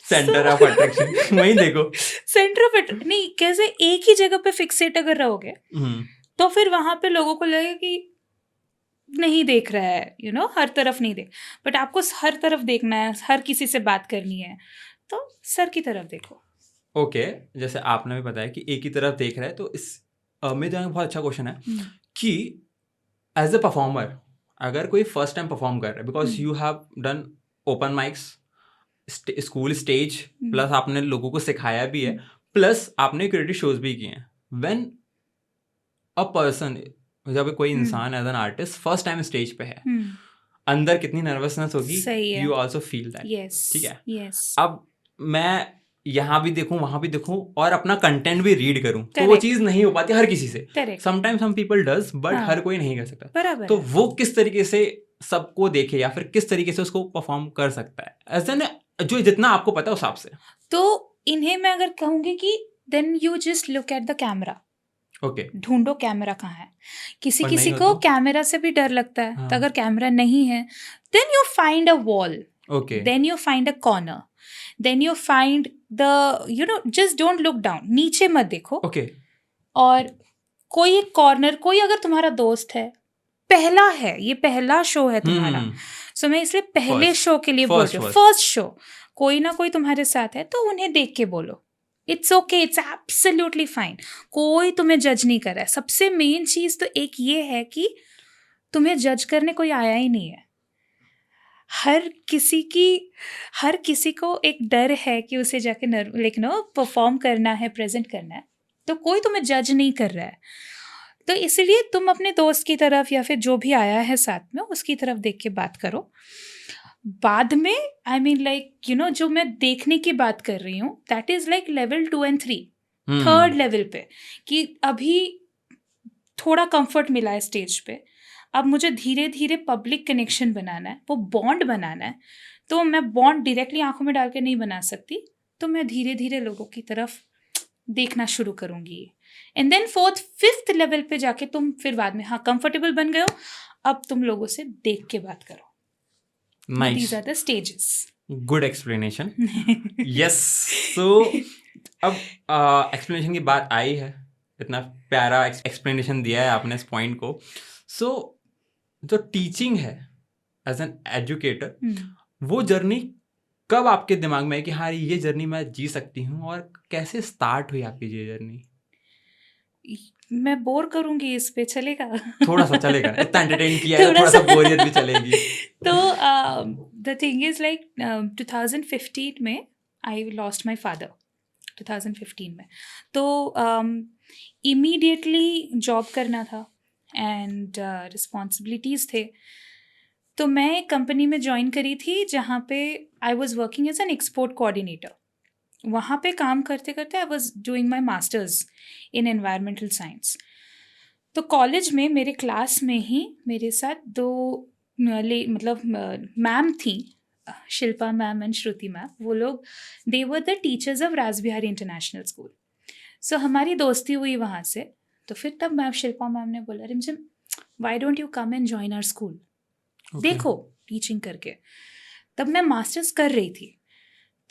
सेंटर ऑफ अट्रैक्शन, वही देखो। सेंटर ऑफ नहीं, कैसे एक ही जगह पे फिक्सेट अगर रहोगे तो फिर वहां पे लोगों को लगेगा कि नहीं देख रहा है, हर तरफ नहीं देख, बट आपको हर तरफ देखना है, हर किसी से बात करनी है, तो सर की तरफ देखो। ओके, जैसे आपने भी बताया कि एक ही तरफ देख रहा है, तो इस मेरे दिमाग में बहुत अच्छा क्वेश्चन है कि एज ए परफॉर्मर, अगर कोई फर्स्ट टाइम परफॉर्म कर रहा है, because you have done open mics, school stage, plus आपने लोगों को सिखाया भी है, प्लस आपने क्रिएटिव शोज भी किए हैं, व्हेन अ पर्सन, जब कोई इंसान as an artist first time stage पे है, अंदर कितनी नर्वसनेस होगी, यू ऑल्सो फील दैट, ठीक है। अब मैं यहाँ भी देखूं, वहां भी देखूं, और अपना कंटेंट भी रीड करूं, तो वो चीज नहीं हो पाती हर किसी से। Sometimes some people does, but हर कोई नहीं कर सकता। तो वो किस तरीके से सबको देखे, या फिर किस तरीके से उसको परफॉर्म कर सकता है, ऐसा ना, जो जितना आपको पता है उस हिसाब से। तो इन्हें मैं अगर कहूंगी कि then you just look at the camera. Okay, ढूंढो कैमरा कहाँ है। किसी को कैमरा से भी डर लगता है, तो अगर कैमरा नहीं है, then you find a wall, then you find a corner, then you find the just don't look down, नीचे मत देखो। और कोई एक कॉर्नर, कोई अगर तुम्हारा दोस्त है, पहला है, ये पहला शो है तुम्हारा, सो मैं इसलिए पहले शो के लिए बोल रही हूँ, फर्स्ट शो, कोई ना कोई तुम्हारे साथ है, तो उन्हें देख के बोलो, it's okay, it's absolutely fine, कोई तुम्हें जज नहीं कर रहा है। सबसे मेन चीज तो एक ये है कि तुम्हें जज करने कोई आया ही नहीं है। हर किसी को एक डर है कि उसे जाके लेकिन परफॉर्म करना है, प्रेजेंट करना है, तो कोई तुम्हें जज नहीं कर रहा है। तो इसलिए तुम अपने दोस्त की तरफ या फिर जो भी आया है साथ में, उसकी तरफ देख के बात करो। बाद में आई मीन लाइक जो मैं देखने की बात कर रही हूँ, that is like level 2 and 3, third level पे, कि अभी थोड़ा कंफर्ट मिला है स्टेज पे, अब मुझे धीरे धीरे पब्लिक कनेक्शन बनाना है, वो बॉन्ड बनाना है। तो मैं बॉन्ड डायरेक्टली आंखों में डाल के नहीं बना सकती, तो मैं धीरे धीरे लोगों की तरफ देखना शुरू करूंगी। And then 4th 5th level पे जाके तुम फिर बाद में कंफर्टेबल बन गए हो, अब तुम लोगों से देख के बात करो। Nice. These are the stages. Good explanation. Yes. So अब explanation की बात आई है, इतना प्यारा explanation दिया है आपने इस point को। So जो teaching है as an educator, वो जर्नी कब आपके दिमाग में है कि हाँ ये जर्नी मैं जी सकती हूँ, और कैसे स्टार्ट हुई आपकी ये जर्नी? मैं बोर करूंगी इस पे, चलेगा? थोड़ा सा चलेगा, इतना एंटरटेन किया है, थोड़ा सा बोरियत भी चलेगी। तो द थिंग इज लाइक 2015 में आई लॉस्ट माय फादर, 2015 में। तो इमीडिएटली जॉब करना था एंड रिस्पॉन्सिबिलिटीज़ थे। तो मैं एक कंपनी में ज्वाइन करी थी जहाँ पे I was working as an export coordinator. वहाँ पे काम करते करते I was doing my masters in environmental science. तो कॉलेज में मेरे क्लास में ही मेरे साथ दो मतलब मैम थी, Shilpa ma'am and Shruti ma'am. वो लोग they were the teachers of Rasbihari International School. So हमारी दोस्ती हुई वहाँ से। तो फिर तब मैम शिल्पा मैम ने बोला, Rimjhim why don't you come and join our school, देखो टीचिंग करके। तब मैं मास्टर्स कर रही थी,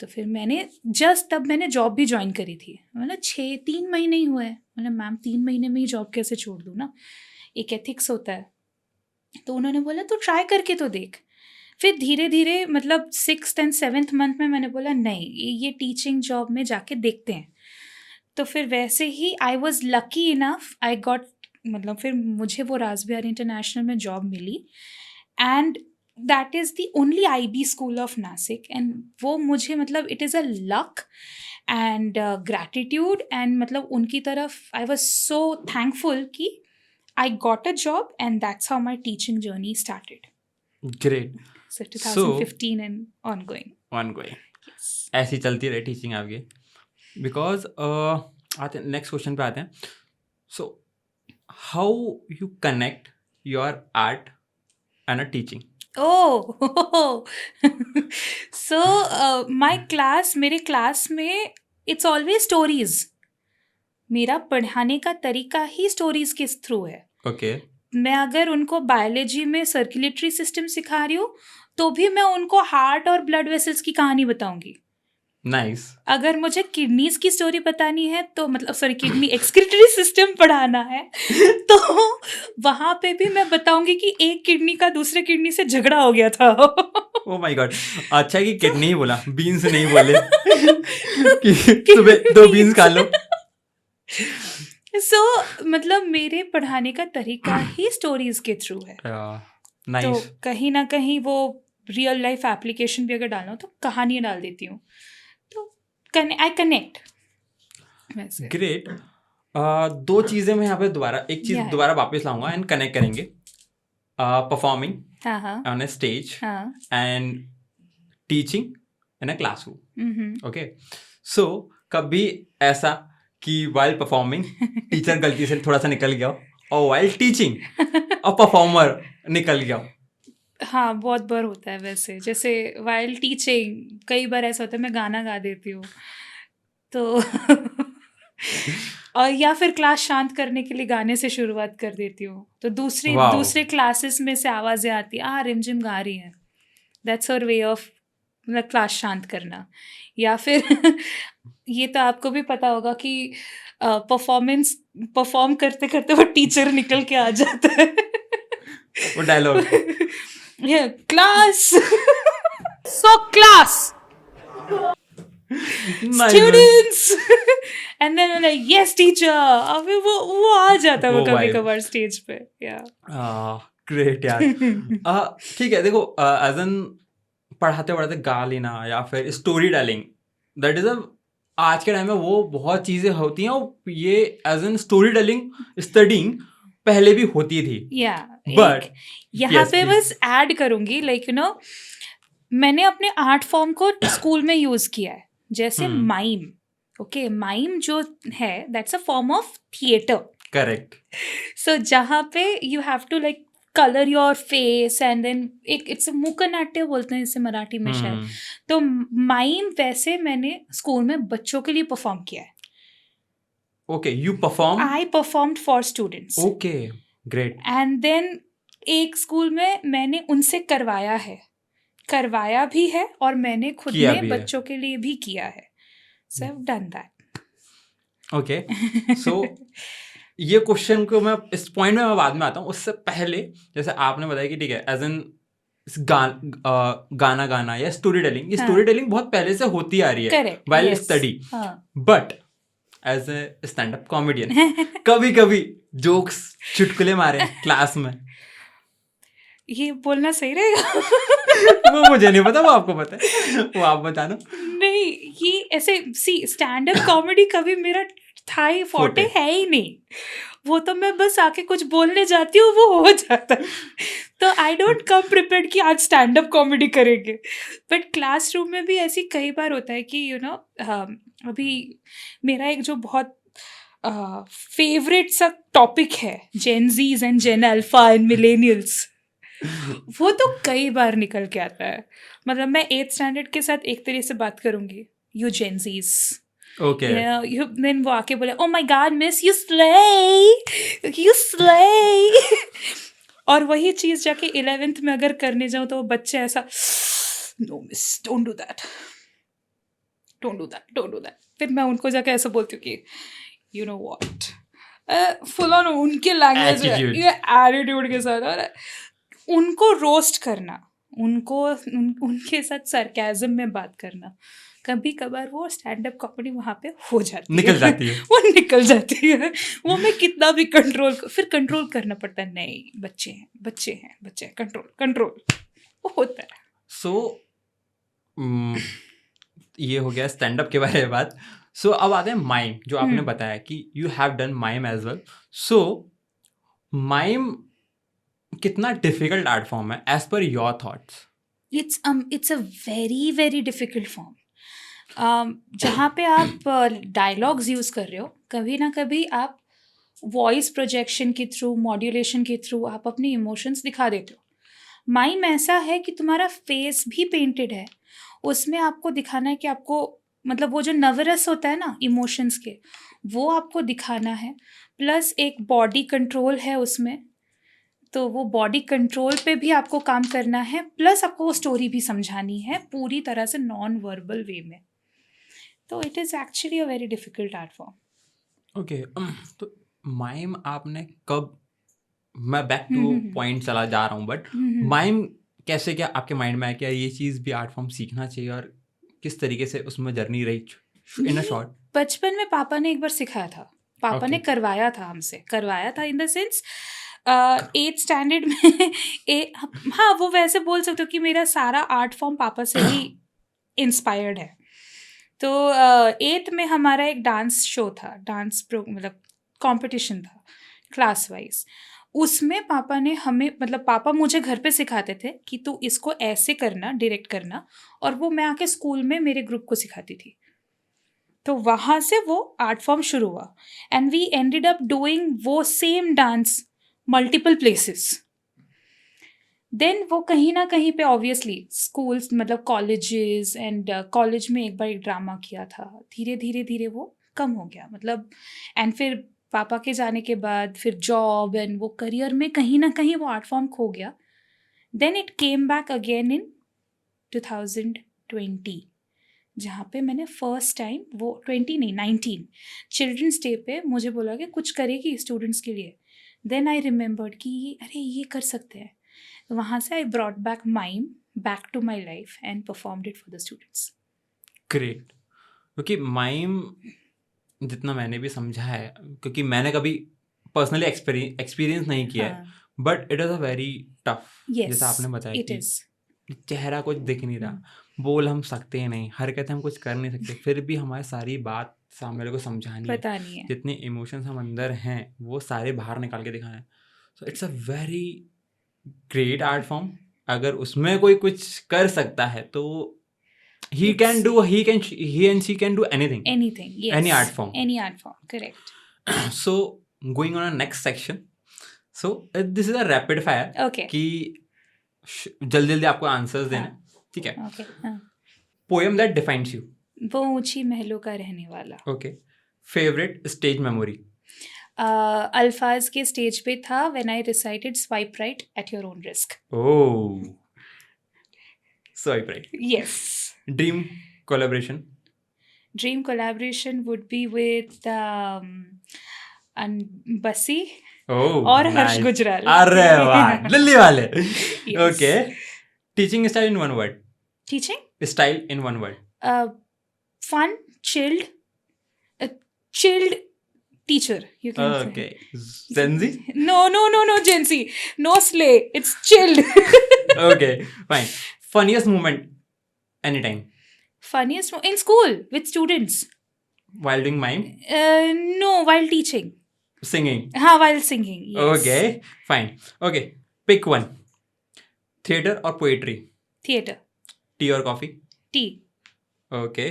तो फिर मैंने जॉब भी ज्वाइन करी थी। मतलब 3 महीने ही हुए। मतलब मैम 3 महीने में ही जॉब कैसे छोड़ दूँ ना, एक एथिक्स होता है। तो उन्होंने बोला तो ट्राई करके तो देख। फिर धीरे धीरे मतलब 6th and 7th मंथ में मैंने बोला नहीं, ये टीचिंग जॉब में जाके देखते हैं। तो फिर वैसे ही I was lucky enough, I got, मतलब फिर मुझे वो रासबिहारी इंटरनेशनल में जॉब मिली। And that is the only IB school of Nashik. एंड वो मुझे मतलब it is a luck and gratitude, and मतलब उनकी तरफ आई वॉज सो थैंकफुल कि I got a job, and that's how my teaching journey started. Great. So 2015 and ongoing. Yes. ऐसी चलती रही टीचिंग आपकी। बिकॉज आते नेक्स्ट क्वेश्चन पे आते हैं। So how you connect your art and a teaching? Oh so मेरे class में इट्स ऑलवेज स्टोरीज. मेरा पढ़ाने का तरीका ही स्टोरीज के थ्रू है. ओके. मैं अगर उनको बायोलॉजी में सर्कुलेटरी सिस्टम सिखा रही हूँ तो भी मैं उनको हार्ट और ब्लड वेसल्स की कहानी बताऊंगी. नाइस. अगर मुझे किडनीज की स्टोरी बतानी है तो मतलब सॉरी किडनी एक्सक्रीटरी सिस्टम पढ़ाना है तो वहां पे भी मैं बताऊंगी कि एक किडनी का दूसरे किडनी से झगड़ा हो गया था. Oh my God. अच्छा कि किडनी ही बोला, बीन्स नहीं बोले कि सुबह 2 बीन्स खा लो. सो मतलब मेरे पढ़ाने का तरीका ही स्टोरीज के थ्रू है. तो नाइस. कहीं ना कहीं वो रियल लाइफ एप्लीकेशन भी अगर डालना हो तो कहानियाँ डाल देती हूँ. तो आई कनेक्ट वैसे. ग्रेट. 2 चीजें मैं यहाँ पे एक चीज Yeah. दोबारा वापस लाऊंगा एंड कनेक्ट करेंगे. परफॉर्मिंग हाँ हाँ ऑन अ स्टेज हाँ. And teaching in a classroom. Hmm. Okay. So कभी ऐसा कि वाइल परफॉर्मिंग टीचर गलती से थोड़ा सा निकल गया हो, और वाइल टीचिंग और परफॉर्मर निकल गया हो. हाँ बहुत बार होता है वैसे. जैसे वाइल टीचिंग कई बार ऐसा होता है मैं गाना गा देती हूँ तो और या फिर क्लास शांत करने के लिए गाने से शुरुआत कर देती हूँ तो Wow. दूसरे क्लासेस में से आवाज़ें आती हैं रिमझिम गा रही हैं. That's her way of class शांत करना. या फिर ये तो आपको भी पता होगा कि परफॉर्म करते करते वो टीचर निकल के आ जाता है. वो dialogue. Class so class students and then yes teacher. अबे वो आ जाता है वो वो कभी vibe. कभार स्टेज पे. या ग्रेट यार. ठीक है. देखो, एज एन पढ़ाते पढ़ाते गा लेना या फिर story telling, that is a आज के टाइम में वो बहुत चीजें होती हैं, और ये as an story telling studying पहले भी होती थी. या But यहाँ yes, पे please. बस ऐड करूंगी लाइक मैंने अपने आर्ट फॉर्म को स्कूल में यूज किया है. जैसे माइम. ओके माइम जो है that's a form of theatre. Correct. So जहाँ पे you have to like colour your face and then it's मूकनाट्य बोलते हैं इसे मराठी में शायद. तो माइम वैसे मैंने स्कूल में बच्चों के लिए परफॉर्म किया है. Okay. You perform. I performed for students. Okay. Great. And then एक स्कूल में मैंने उनसे करवाया भी है और मैंने खुद किया में भी है. बच्चों के लिए भी किया है. So I have done that. Okay. So ये क्वेश्चन को मैं इस पॉइंट में मैं बाद में आता हूँ. उससे पहले जैसे आपने बताया कि ठीक है एज एन गाना गाना या स्टोरी टेलिंग, ये स्टोरी टेलिंग बहुत पहले से होती आ रही है correct while study. But as a stand up comedian कभी कभी जोक्स चुटकुले मारे क्लास में. ये बोलना सही रहेगा? वो मुझे नहीं पता, वो आपको पता है, वो आप बता दो. नहीं ये ऐसे स्टैंड अप कॉमेडी कभी मेरा थाई फोटे है ही नहीं. वो तो मैं बस आके कुछ बोलने जाती हूँ वो हो जाता है. तो आई डोंट कम प्रिपेयर्ड कि आज स्टैंड अप कॉमेडी करेंगे. बट क्लासरूम में भी ऐसी कई बार होता है कि अभी मेरा एक जो बहुत फेवरेट सा टॉपिक है Gen Zs and Gen alpha and millennials. वो तो कई बार निकल के आता है. मतलब मैं 8th स्टैंडर्ड के साथ एक तरह से बात करूंगी यू जेनजीज. ओके. देन वो आके बोले oh my God miss you slay. और वही चीज जाके 11th में अगर करने जाऊं तो वो बच्चे ऐसा no miss don't do that. फिर मैं उनको जाके ऐसा बोलती हूँ कि you know what full on उनके लैंग्वेज ये एटीट्यूड के साथ और उनको रोस्ट करना, उनके साथ सरकाज़म में बात करना. कभी कभार वो स्टैंड अप कॉमेडी वहाँ पे हो जाती निकल है. जाती है. वो निकल जाती है. वो मैं कितना भी कंट्रोल करना पड़ता है. नहीं बच्चे हैं कंट्रोल वो होता है. सो ये हो गया स्टैंड अप के बारे में बात. सो अब आते हैं माइम, जो आपने बताया कि you have done mime as well. So mime कितना डिफिकल्ट आर्ट फॉर्म है as per your thoughts? It's a very very difficult form. जहाँ पे आप डायलॉग्स यूज़ कर रहे हो, कभी ना कभी आप वॉइस प्रोजेक्शन के थ्रू, मॉड्यूलेशन के थ्रू आप अपने इमोशंस दिखा देते हो. माइम ऐसा है कि तुम्हारा फेस भी पेंटेड है, उसमें आपको दिखाना है कि आपको मतलब वो जो नर्वस होता है ना इमोशंस के, वो आपको दिखाना है, प्लस एक बॉडी कंट्रोल है उसमें, तो वो बॉडी कंट्रोल पे भी आपको काम करना है, प्लस आपको वो स्टोरी भी समझानी है पूरी तरह से नॉन वर्बल वे में। तो it is actually a very difficult art form. Okay. तो माइम आपने कब, मैं बैक टू पॉइंट चला जा रहा हूँ, बट माइम कैसे क्या आपके माइंड में आया कि यार ये चीज़ भी आर्ट फॉर्म सीखना चाहिए, और किस तरीके से उसमें जर्नी रही इन अ शॉर्ट? बचपन में पापा ने एक बार सिखाया था, पापा ने Okay. करवाया था हमसे, करवाया था in the sense 8th standard में हाँ वो वैसे बोल सकते हो कि मेरा सारा आर्ट फॉर्म पापा से ही इंस्पायर्ड है। तो 8th में हमारा एक डांस शो था, डांस प्रो मतलब कंपटीशन था क्लास वाइज। उसमें पापा ने हमें मतलब पापा मुझे घर पे सिखाते थे कि तू इसको ऐसे करना, डायरेक्ट करना, और वो मैं आके स्कूल में मेरे ग्रुप को सिखाती थी। तो वहाँ से वो आर्ट फॉर्म शुरू हुआ, and we ended up doing वो same dance multiple places. Then वो कहीं ना कहीं पे ऑब्वियसली स्कूल्स मतलब कॉलेजेस एंड कॉलेज में एक बार एक ड्रामा किया था, धीरे धीरे धीरे वो कम हो गया मतलब, एंड फिर पापा के जाने के बाद फिर जॉब एंड वो करियर में कहीं ना कहीं वो आर्ट फॉर्म खो गया। Then it came back again in 2020, जहाँ पे मैंने फर्स्ट टाइम वो 20 नहीं 19 चिल्ड्रंस डे पे मुझे बोला कि कुछ करेगी स्टूडेंट्स के लिए। देन आई रिमेंबर्ड कि अरे ये कर सकते हैं, वहाँ से I brought back mime back to my life and performed it for the students. Great. क्योंकि माइम जितना मैंने भी समझा है, क्योंकि मैंने कभी पर्सनली एक्सपीरियंस नहीं किया है, but it is a very tough, जैसा आपने बताया इट कि इज चेहरा कुछ दिख नहीं रहा, बोल हम सकते हैं नहीं, हरकतें हम कुछ कर नहीं सकते, फिर भी हमारी सारी बात सामने वाले को समझानी है, पता नहीं है। जितने इमोशंस हम अंदर हैं वो सारे बाहर निकाल के दिखाना है। So it's a very great art form. अगर उसमें कोई कुछ कर सकता है तो he can do he and she can do anything, Anything, yes. any art form. Any art form, correct. So going on our next section, so this is a rapid fire Okay. कि जल्दी जल्दी आपको answers देना, ठीक है? Okay. Poem that defines you. वो ऊंची महलों का रहने वाला। ओके। Favourite stage memory? अल्फाज के स्टेज पे था when I recited swipe right at your own risk. Oh, swipe right. Yes. Dream collaboration? Dream collaboration would be with बसी और हर्ष गुजराल। अरे वाह, दिल्ली वाले। Yes. Okay. Teaching style in one word? Teaching style in one word? fun, chilled, a chilled teacher, you can say. Okay. Gen Z? No, Gen Z. No slay. It's chilled. Okay, fine. Funniest moment anytime? Funniest in school with students. While doing mime? No, while teaching. Singing? While singing. Yes. Okay, fine. Okay, pick one. Theater or poetry? Theater. Tea or coffee? Tea. Okay.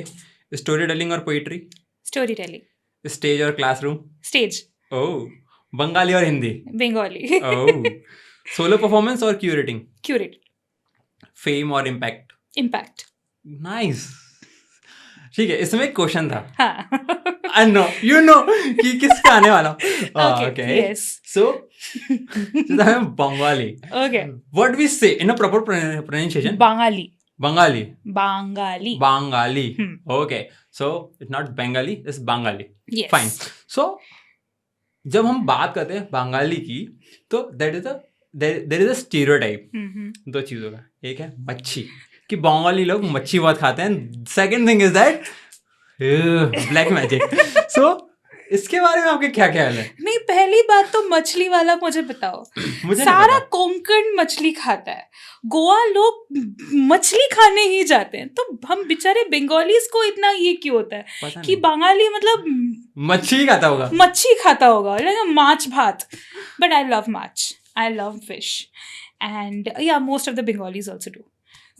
Storytelling or poetry? Storytelling. Stage or classroom? Stage. Oh. Bengali or Hindi? Bengali. Oh. Solo performance or curating? Curate. Fame or impact? Impact. Nice. ठीक है, इसमें एक question था। हाँ. I know, you know कि किसका आने वाला। Okay. Yes. So, Bengali. Okay. What we say in a proper pronunciation? Bangali. Bengali. Bangali. Bengali. Okay. So it's not Bengali, it's Bengali. Yes. Fine. So जब हम बात करते हैं बंगाली की, तो there is a stereotype दो चीजों का। एक है मच्छी, कि बंगाली लोग मच्छी बहुत खाते हैं। Second thing is that black magic. So इसके बारे में आपके क्या ख्याल है? नहीं, पहली बात तो मछली वाला मुझे बताओ। मुझे सारा कोंकण मछली खाता है, गोवा लोग मछली खाने ही जाते हैं, तो हम बेचारे बंगालीज को इतना ये क्यों होता है कि बंगाली मतलब मच्छी खाता होगा, मच्छी खाता होगा, माछ भात। But I love maach, I love fish, and yeah most of the Bengalis also do.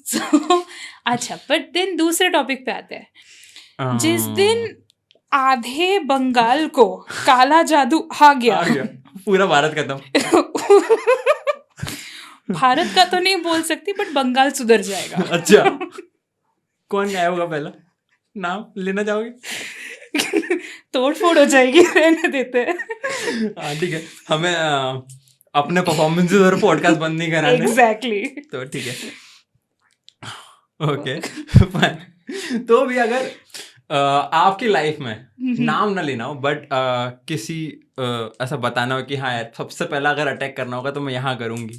So अच्छा, बट देन दूसरे टॉपिक पे आते हैं। जिस दिन आधे बंगाल को काला जादू आ गया पूरा भारत खत्म। भारत का तो नहीं बोल सकती बट बंगाल सुधर जाएगा। अच्छा, कौन गायब होगा पहला? नाम लेना चाहोगे? तोड़ फोड़ हो जाएगी, रहने देते हैं। हाँ ठीक है, हमें अपने परफॉर्मेंसेस और पॉडकास्ट बंद नहीं कराने, एग्जैक्टली। तो ठीक है, ओके फाइन। तो भी अगर आपकी लाइफ में नाम ना लेना हो बट किसी ऐसा बताना हो कि हाँ यार सबसे पहला अगर अटैक करना होगा तो मैं यहाँ करूंगी,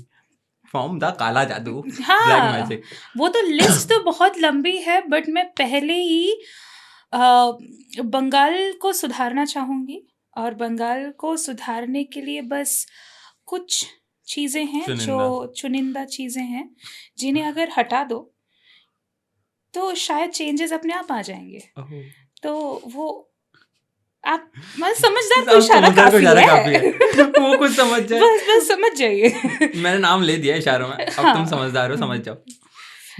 फ्रॉम द काला जादू, ब्लैक हाँ, मैजिक। वो तो लिस्ट तो बहुत लंबी है बट मैं पहले ही बंगाल को सुधारना चाहूंगी, और बंगाल को सुधारने के लिए बस कुछ चीजें हैं चुनिंदा। जो चुनिंदा चीजें हैं जिन्हें अगर हटा दो तो शायद चेंजेस अपने आप आ जाएंगे। तो वो आप मतलब समझदार को आप इशारा समझदार को काफी इशारा है। काफी है, वो कुछ समझ जाए। बस समझ जाइए। मैंने नाम ले दिया इशारों में, अब तुम हाँ। समझदार हो, समझ जाओ।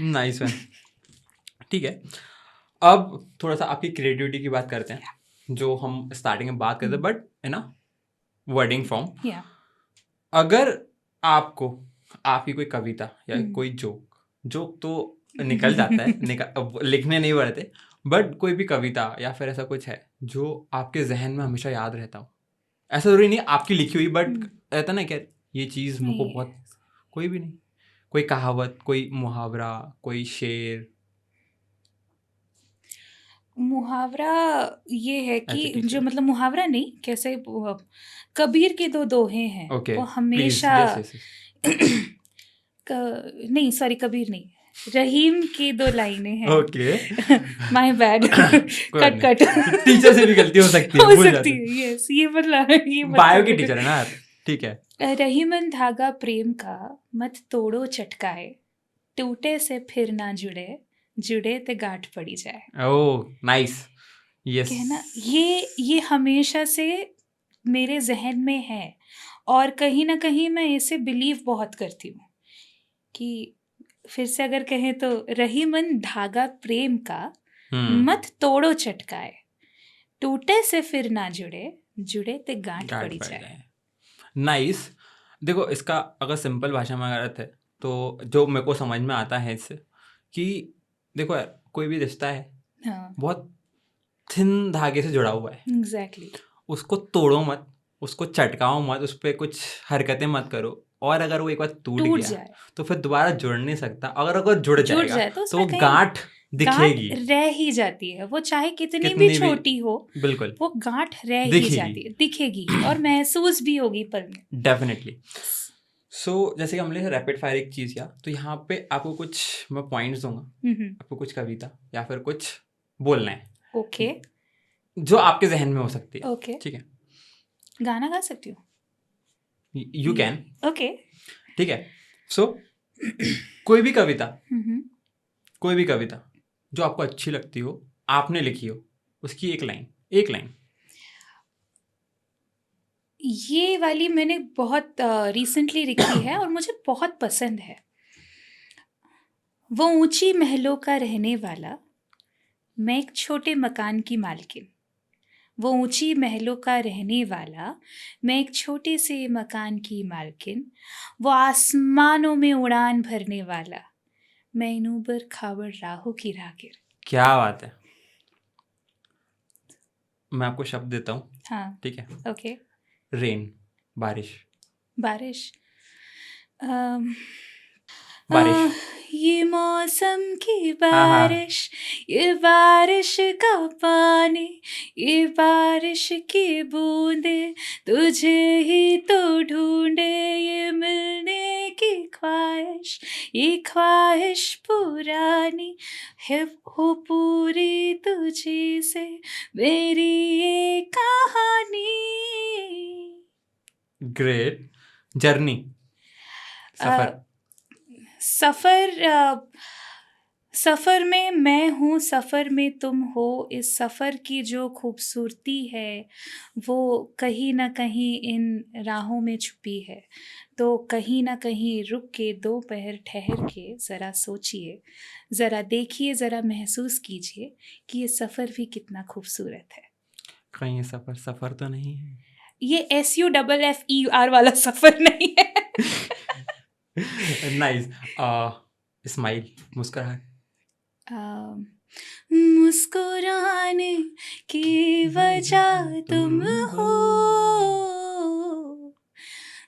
Nice one. ठीक है, अब थोड़ा सा आपकी क्रिएटिविटी की बात करते हैं, जो हम स्टार्टिंग में बात करते हैं बट है ना वर्डिंग फॉर्म। या अगर आपको आपकी कोई कविता या कोई जोक तो निकल जाता है, अब लिखने नहीं पड़ते, बट कोई भी कविता या फिर ऐसा कुछ है जो आपके जहन में हमेशा याद रहता हो, ऐसा जरूरी नहीं आपकी लिखी हुई बट रहता ना क्या ये चीज़ मुझको बहुत, कोई भी नहीं, कोई कहावत, कोई मुहावरा, कोई शेर। मुहावरा ये है ऐसे कि टीचर। जो मतलब मुहावरा नहीं, कैसे कबीर के दो दोहे हैं ओके वो प्लीज, हमेशा यस यस। नहीं सॉरी कबीर नहीं, रहीम की दो लाइनें हैं। Okay my bad, cut cut. Teacher से भी गलती हो सकती है, हो भूल सकती जाते है, यस ये मतलब ये बायो की टीचर है ना यार, ठीक है। रहीमन धागा प्रेम का मत तोड़ो चटकाए, टूटे से फिर ना जुड़े, जुड़े ते गांठ पड़ी जाए। Oh nice, yes. कहना ये हमेशा से मेरे जहन में है, और कहीं ना कहीं मैं इसे बिलीव बहुत करती हूँ कि फिर से अगर कहें तो रहीमन धागा प्रेम का मत तोड़ो चटकाए, टूटे से फिर ना जुड़े, जुड़े ते गांठ पड़ी जाए। नाइस। देखो इसका अगर सिंपल भाषा में अगर है तो जो मेरे को समझ में आता है इससे कि देखो यार कोई भी रिश्ता है हाँ बहुत थिन धागे से जुड़ा हुआ है, एग्जैक्टली। उसको तोड़ो मत, उसको चटकाओ मत, उस पर कुछ हरकतें मत करो, और अगर वो एक बार टूट गया जाए तो फिर दोबारा जुड़ नहीं सकता। अगर जुड़ जाएगा तो तो वो उसमें गांठ दिखेगी, रह ही जाती है, वो चाहे कितनी भी छोटी हो, बिल्कुल वो गांठ रह ही जाती है, दिखेगी और महसूस भी होगी पल में, डेफिनेटली। सो जैसे कि हमने रैपिड फायर एक चीज़ किया, तो यहाँ पे आपको कुछ मैं पॉइंट्स दूंगा, आपको कुछ कविता या फिर कुछ बोलना है, ओके, जो आपके जहन में हो सकती है। ओके, ठीक है, गाना गा सकती हूँ, यू कैन, ओके। ठीक है। सो कोई भी कविता, कोई भी कविता जो आपको अच्छी लगती हो, आपने लिखी हो, उसकी एक लाइन। ये वाली मैंने बहुत रिसेंटली लिखी है और मुझे बहुत पसंद है। वो ऊंची महलों का रहने वाला, मैं एक छोटे मकान की मालकिन। वो ऊंची महलों का रहने वाला, मैं एक छोटे से मकान की मालकिन। वो आसमानों में उड़ान भरने वाला, मैं इन ऊबड़ खाबड़ राहों की राहगीर। क्या बात है, मैं आपको शब्द देता हूँ। हाँ ठीक है, ओके। रेन, बारिश। ये मौसम की बारिश, ये बारिश का पानी, ये बारिश की बूंदे तुझे ही तो ढूंढे, ये मिलने की ख्वाहिश, ये ख्वाहिश पुरानी है, हो पूरी तुझी से मेरी ये कहानी। ग्रेट। जर्नी, सफ़र में मैं हूँ, सफ़र में तुम हो, इस सफ़र की जो खूबसूरती है वो कहीं ना कहीं इन राहों में छुपी है। तो कहीं ना कहीं रुक के दो पहर ठहर के ज़रा सोचिए, ज़रा देखिए, ज़रा महसूस कीजिए कि ये सफ़र भी कितना खूबसूरत है। कहीं ये सफ़र तो नहीं है, ये SUFFER वाला सफ़र नहीं है। नाइस। स्माइल, मुस्कुराहट। मुस्कुराने की वजह तुम हो,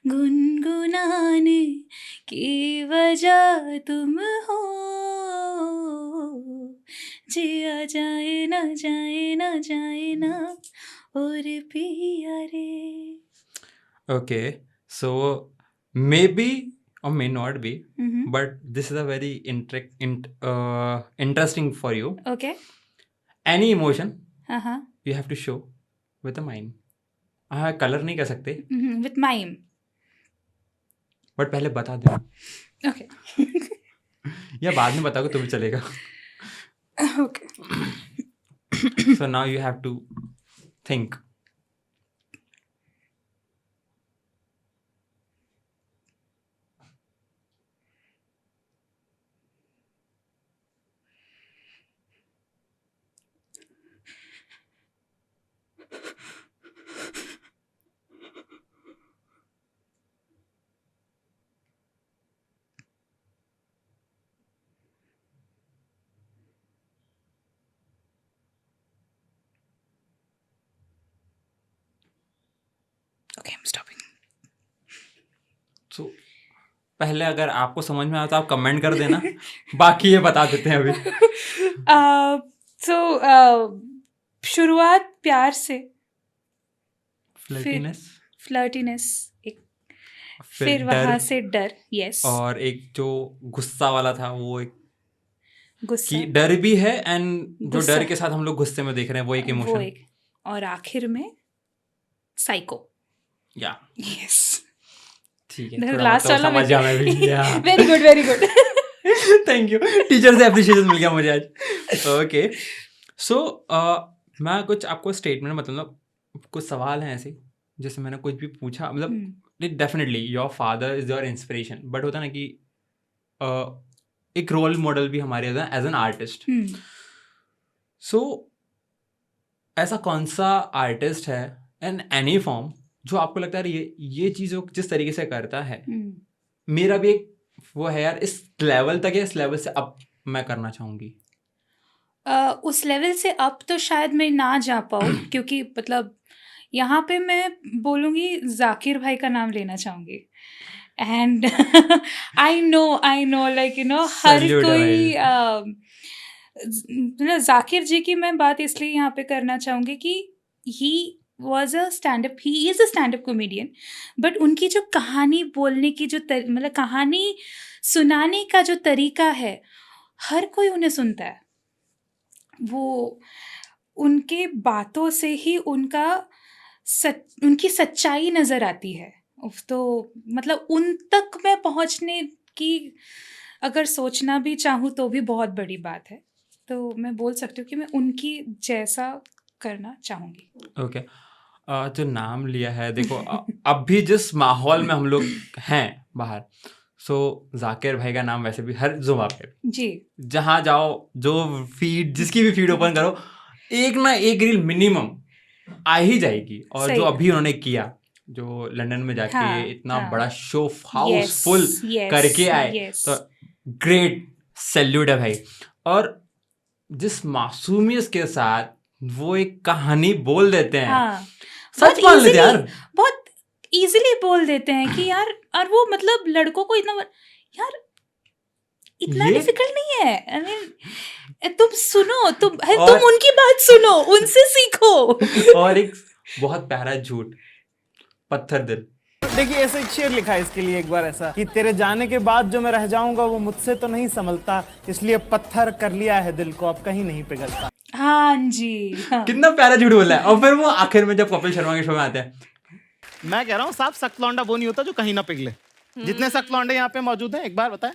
गुनगुनाने की वजह तुम हो, जिया जाए ना जाए ना जाए ना और पिया रे। Okay, so maybe or may not be, Mhm. but this is a very interesting for you. Okay. Any emotion Uh-huh. you have to show with a mime. हाँ, कलर नहीं कर सकते, With mime. बट पहले बता दे, Okay. या बाद में बताओगे तो भी चलेगा. Okay. So now you have to think. Okay, I'm stopping. So पहले अगर आपको समझ में आया तो आप कमेंट कर देना, बाकी ये बता देते हैं अभी. So शुरुआत प्यार से, फ्लर्टीनेस, फ्लर्टीनेस, एक फिर फिर वहां डर, से डर. यस. और एक जो गुस्सा वाला था वो एक गुस्सा, कि डर भी है, एंड जो गुस्सा. डर के साथ हम लोग गुस्से में देख रहे हैं वो एक वो इमोशन. एक, और आखिर में साइको. या यस. ठीक है, The थोड़ा last मतलब वाला समझ गया मैं भी. Very good, very good. Thank you, teacher से अप्रिशिएशन मिल गया मुझे आज. ओके, सो मैं कुछ आपको स्टेटमेंट मतलब कुछ सवाल हैं ऐसे जैसे मैंने कुछ भी पूछा, मतलब definitely your father is your inspiration, but होता ना कि एक रोल मॉडल भी हमारे एज एन आर्टिस्ट. सो ऐसा कौन सा आर्टिस्ट है इन एनी फॉर्म जो आपको लगता है ये चीज़ वो जिस तरीके से करता है, मेरा भी एक वो है यार, इस लेवल तक है, इस लेवल से अब मैं करना चाहूँगी. उस लेवल से अब तो शायद मैं ना जा पाऊँ, क्योंकि मतलब यहाँ पे मैं बोलूँगी जाकिर भाई का नाम लेना चाहूँगी. And I know like her Salute है कोई जाकिर जी की मैं बात इसलिए यहाँ पे करना चाहूँगी कि he is a stand up comedian, but उनकी जो कहानी बोलने की जो मतलब कहानी सुनाने का जो तरीका है, हर कोई उन्हें सुनता है. वो उनके बातों से ही उनकी सच्चाई नज़र आती है. तो मतलब उन तक मैं पहुँचने की अगर सोचना भी चाहूँ तो भी बहुत बड़ी बात है. तो मैं बोल सकती हूँ कि मैं उनकी जैसा करना चाहूँगी. ओके, जो नाम लिया है, देखो अब भी जिस माहौल में हम लोग हैं बाहर, सो जाकिर भाई का नाम वैसे भी हर जुबान पे जी, जहाँ जाओ, जो फीड जिसकी भी फीड ओपन करो, एक ना एक रील मिनिमम आ ही जाएगी. और सही जो है. अभी उन्होंने किया, जो लंदन में जाके हाँ, इतना हाँ. बड़ा शो यस, हाउसफुल करके आए, यस. तो ग्रेट सैल्यूट है भाई. और जिस मासूमियत के साथ वो एक कहानी बोल देते हैं, हाँ, सच मान लेते यार, बहुत इजीली बोल देते हैं कि यार, और वो मतलब लड़कों को इतना यार इतना ये- डिफिकल्ट नहीं है. आई मीन तुम सुनो, तुम और- उनकी बात सुनो, उनसे सीखो. और एक बहुत प्यारा झूठ, पत्थर दिल. देखिए ऐसे एक शेर लिखा है इसके लिए एक बार ऐसा कि तेरे जाने के बाद जो मैं रह जाऊंगा वो मुझसे तो नहीं संभलता, इसलिए पत्थर कर लिया है दिल को, अब कहीं नहीं पिघलता. हाँ जी, हाँ. कितना प्यारा झूठ बोला है. और फिर वो आखिर में जब कपिल शर्मा के शो में आते हैं, मैं कह रहा हूँ साफ सख्त लौंडा वो नहीं होता जो कहीं ना पिघले. जितने सख्त लौंडे यहाँ पे मौजूद हैं एक बार बताएं.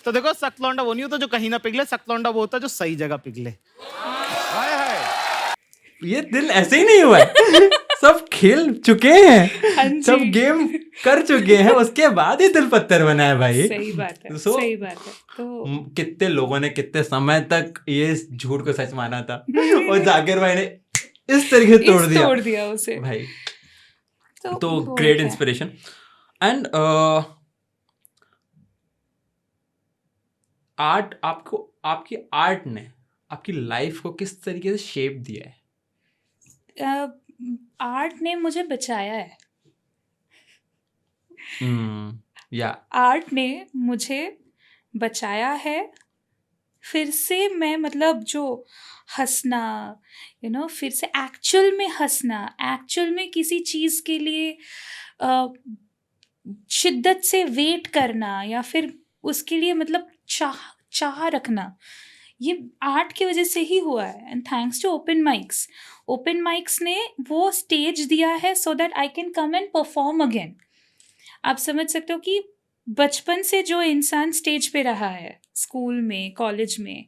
तो देखो, सख्त लौंडा वो नहीं होता जो कहीं ना पिघले, सख्त लौंडा वो होता जो सही जगह पिघले. ये दिल ऐसे ही नहीं हुआ है. सब खेल चुके हैं, हाँ जी. सब गेम कर चुके हैं, उसके बाद ही दिल पत्थर बना है भाई. सही बात है, So, सही बात है. तो कितने लोगों ने कितने समय तक ये झूठ को सच माना था, और जाकिर भाई ने इस तरीके से तोड़ दिया उसे भाई. तो तो वो ग्रेट है. इंस्पिरेशन. एंड आर्ट आपको, आपकी आर्ट ने आपकी लाइफ को किस तरीके से शेप दिया है? आर्ट ने मुझे बचाया है। या आर्ट ने मुझे बचाया है। फिर से मैं मतलब जो हंसना, फिर से एक्चुअल में हंसना, एक्चुअल में किसी चीज़ के लिए शिद्दत से वेट करना, या फिर उसके लिए मतलब चाह रखना, ये आर्ट की वजह से ही हुआ है। And thanks to open mics ने वो स्टेज दिया है so that I can come and perform again. आप समझ सकते हो कि बचपन से जो इंसान स्टेज पे रहा है, स्कूल में, कॉलेज में,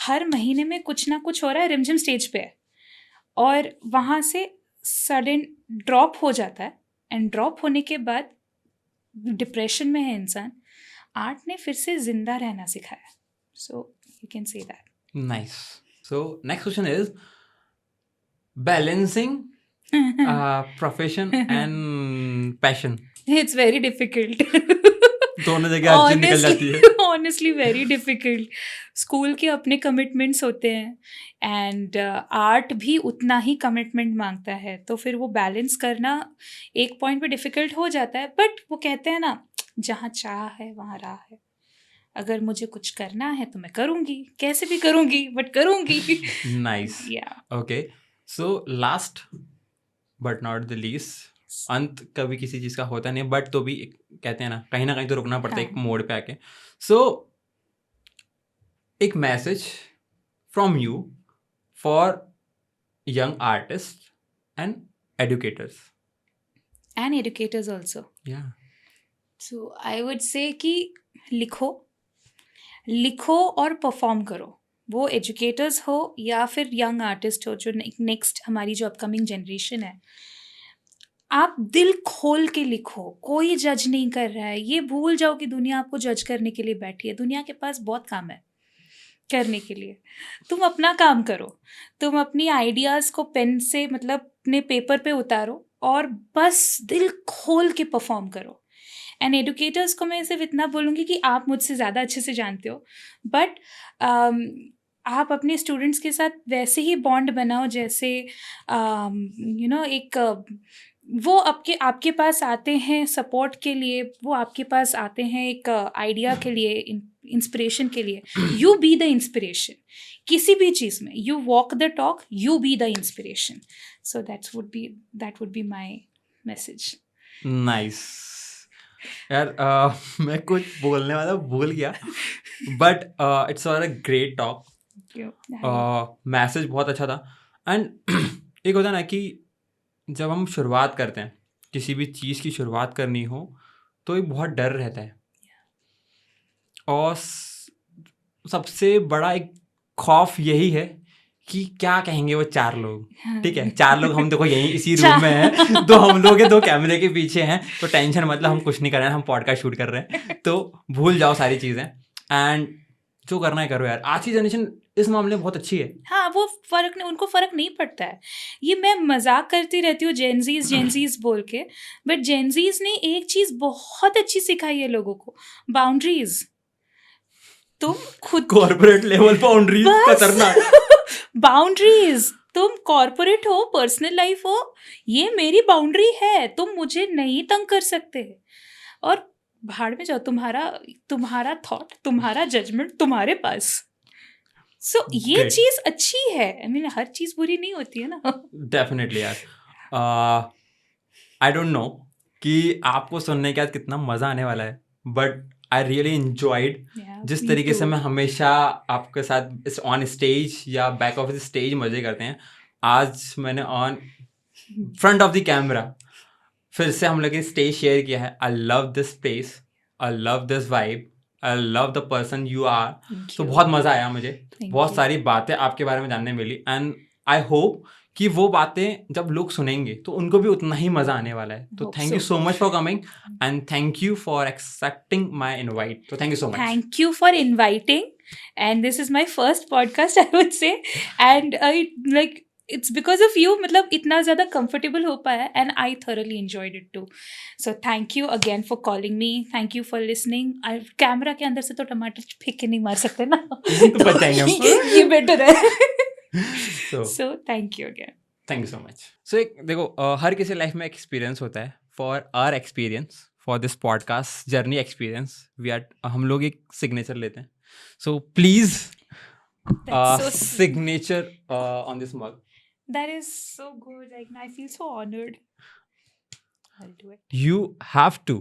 हर महीने में कुछ ना कुछ हो रहा है, रिमझिम स्टेज पे है, और वहाँ से सडन ड्रॉप हो जाता है। एंड ड्रॉप होने के बाद डिप्रेशन में है इंसान, आर्ट ने फिर से जिंदा रहना सिखाया। So you can say that. Nice. So next question is balancing profession and passion. It's very difficult. दोनों जगह हर चीज निकल जाती है। Honestly very difficult. स्कूल के अपने कमिटमेंट्स होते हैं, एंड आर्ट भी उतना ही कमिटमेंट मांगता है, तो फिर वो बैलेंस करना एक पॉइंट पे डिफिकल्ट हो जाता है। बट वो कहते हैं ना, जहाँ चाह है वहाँ राह है। अगर मुझे कुछ करना है तो मैं करूँगी, कैसे भी करूँगी, बट करूँगी। नाइस। या okay, so last but not the least, अंत कभी किसी चीज का होता नहीं, बट तो भी कहते हैं ना कहीं तो रुकना पड़ता है एक मोड़ पे आके। सो एक message from you for young artist and educators. And educators also. या सो आई वुड से कि लिखो और परफॉर्म करो। वो एजुकेटर्स हो या फिर यंग आर्टिस्ट हो, जो नेक्स्ट हमारी जो अपकमिंग जनरेशन है, आप दिल खोल के लिखो। कोई जज नहीं कर रहा है। ये भूल जाओ कि दुनिया आपको जज करने के लिए बैठी है। दुनिया के पास बहुत काम है करने के लिए। तुम अपना काम करो, तुम अपनी आइडियाज़ को पेन से मतलब अपने पेपर पे उतारो और बस दिल खोल के परफॉर्म करो। एंड एडुकेटर्स को मैं सिर्फ इतना बोलूँगी कि आप मुझसे ज़्यादा अच्छे से जानते हो, बट आप अपने स्टूडेंट्स के साथ वैसे ही बॉन्ड बनाओ जैसे एक वो आपके पास आते हैं सपोर्ट के लिए, वो आपके पास आते हैं एक आइडिया के लिए, इंस्पिरेशन के लिए। यू बी द इंस्पिरेशन किसी भी चीज़ में। You walk the talk, you be the inspiration. So that would be my message. Nice. यार मैं कुछ बोलने वाला भूल गया, but it's a great talk. Message बहुत अच्छा था। एंड एक होता है ना कि जब हम शुरुआत करते हैं, किसी भी चीज़ की शुरुआत करनी हो, तो एक बहुत डर रहता है, और सबसे बड़ा एक खौफ यही है कि क्या कहेंगे वो 4 लोग। ठीक है, 4 लोग हम देखो यहीं इसी रूम में हैं, तो हम लोग 2 कैमरे के पीछे हैं, तो टेंशन मतलब हम कुछ नहीं कर रहे हैं, हम पॉडकास्ट शूट कर रहे हैं, तो भूल जाओ सारी चीज़ें, एंड जो करना है करो यार। आज की जनरेशन इस मामले में बहुत अच्छी है। हाँ, वो उनको फ़र्क नहीं पड़ता है। ये मैं मजाक करती रहती हूँ जेनजीज बोल के, बट जेनजीज ने एक चीज़ बहुत अच्छी सिखाई है लोगों को, बाउंड्रीज। तुम खुद कॉर्पोरेट लेवल बाउंड्रीज खतरनाक। बाउंड्रीज, तुम कॉर्पोरेट हो, पर्सनल लाइफ हो, ये मेरी बाउंड्री है, तुम मुझे नहीं तंग कर सकते। और भाड़ में जाओ, तुम्हारा थॉट, तुम्हारा जजमेंट तुम्हारे पास। सो ये चीज अच्छी है। आई मीन हर चीज बुरी नहीं होती है ना। डेफिनेटली यार। आई डोंट नो कि आपको सुनने के बाद कितना मजा आने वाला है, बट आई रियली एंजॉयड जिस तरीके से मैं हमेशा आपके साथ इस ऑन स्टेज या बैक ऑफ द स्टेज मजे करते हैं, आज मैंने on front of the camera फिर से हम लोग ने स्टेज शेयर किया है। I love this space, I love this vibe, I love the person you are. तो बहुत मज़ा आया मुझे, बहुत सारी बातें आपके बारे में जानने मिली, एंड आई होप कि वो बातें जब लोग सुनेंगे तो उनको भी उतना ही मज़ा आने वाला है। तो thank you so much for coming, and thank you for accepting my invite. तो thank you so much. Thank you for inviting, and this is my first podcast I would say, and it's because of you, मतलब इतना ज़्यादा comfortable हो पाया and I thoroughly enjoyed it too. So thank you again for calling me, thank you for listening. Camera के अंदर से तो टमाटर फेंक के नहीं मार सकते ना. तो बच जाएंगे हम. ये बेटर है. So, so thank you again. Thank you so much. So एक देखो, हर किसी लाइफ में एक्सपीरियंस होता है. For our experience, for this podcast journey experience, हम लोग एक सिग्नेचर लेते हैं. So please signature on this mug. That is so good. Like, I feel so honored. I'll do it. You have to,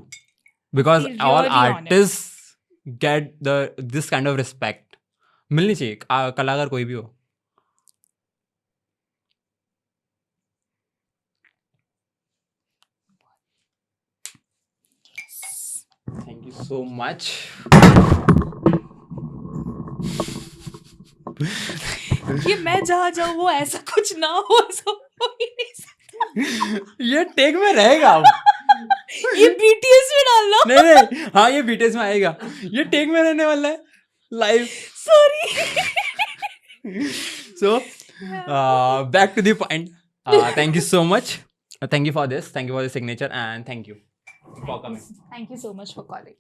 because feel all really honored. artists get this kind of respect. मिलनी चाहिए, कलाकार कोई भी हो. Thank you so much. ये मैं जहाँ जाऊँ वो ऐसा कुछ ना हो, ऐसा हो ही नहीं सकता. ये टेक में रहेगा अब. ये BTS में डाल लो. नहीं, हाँ ये BTS में आएगा. ये टेक में रहने वाला है live. Sorry. So back to the point. Thank you so much. Thank you for this. Thank you for the signature, and thank you for coming. Thank you so much for calling.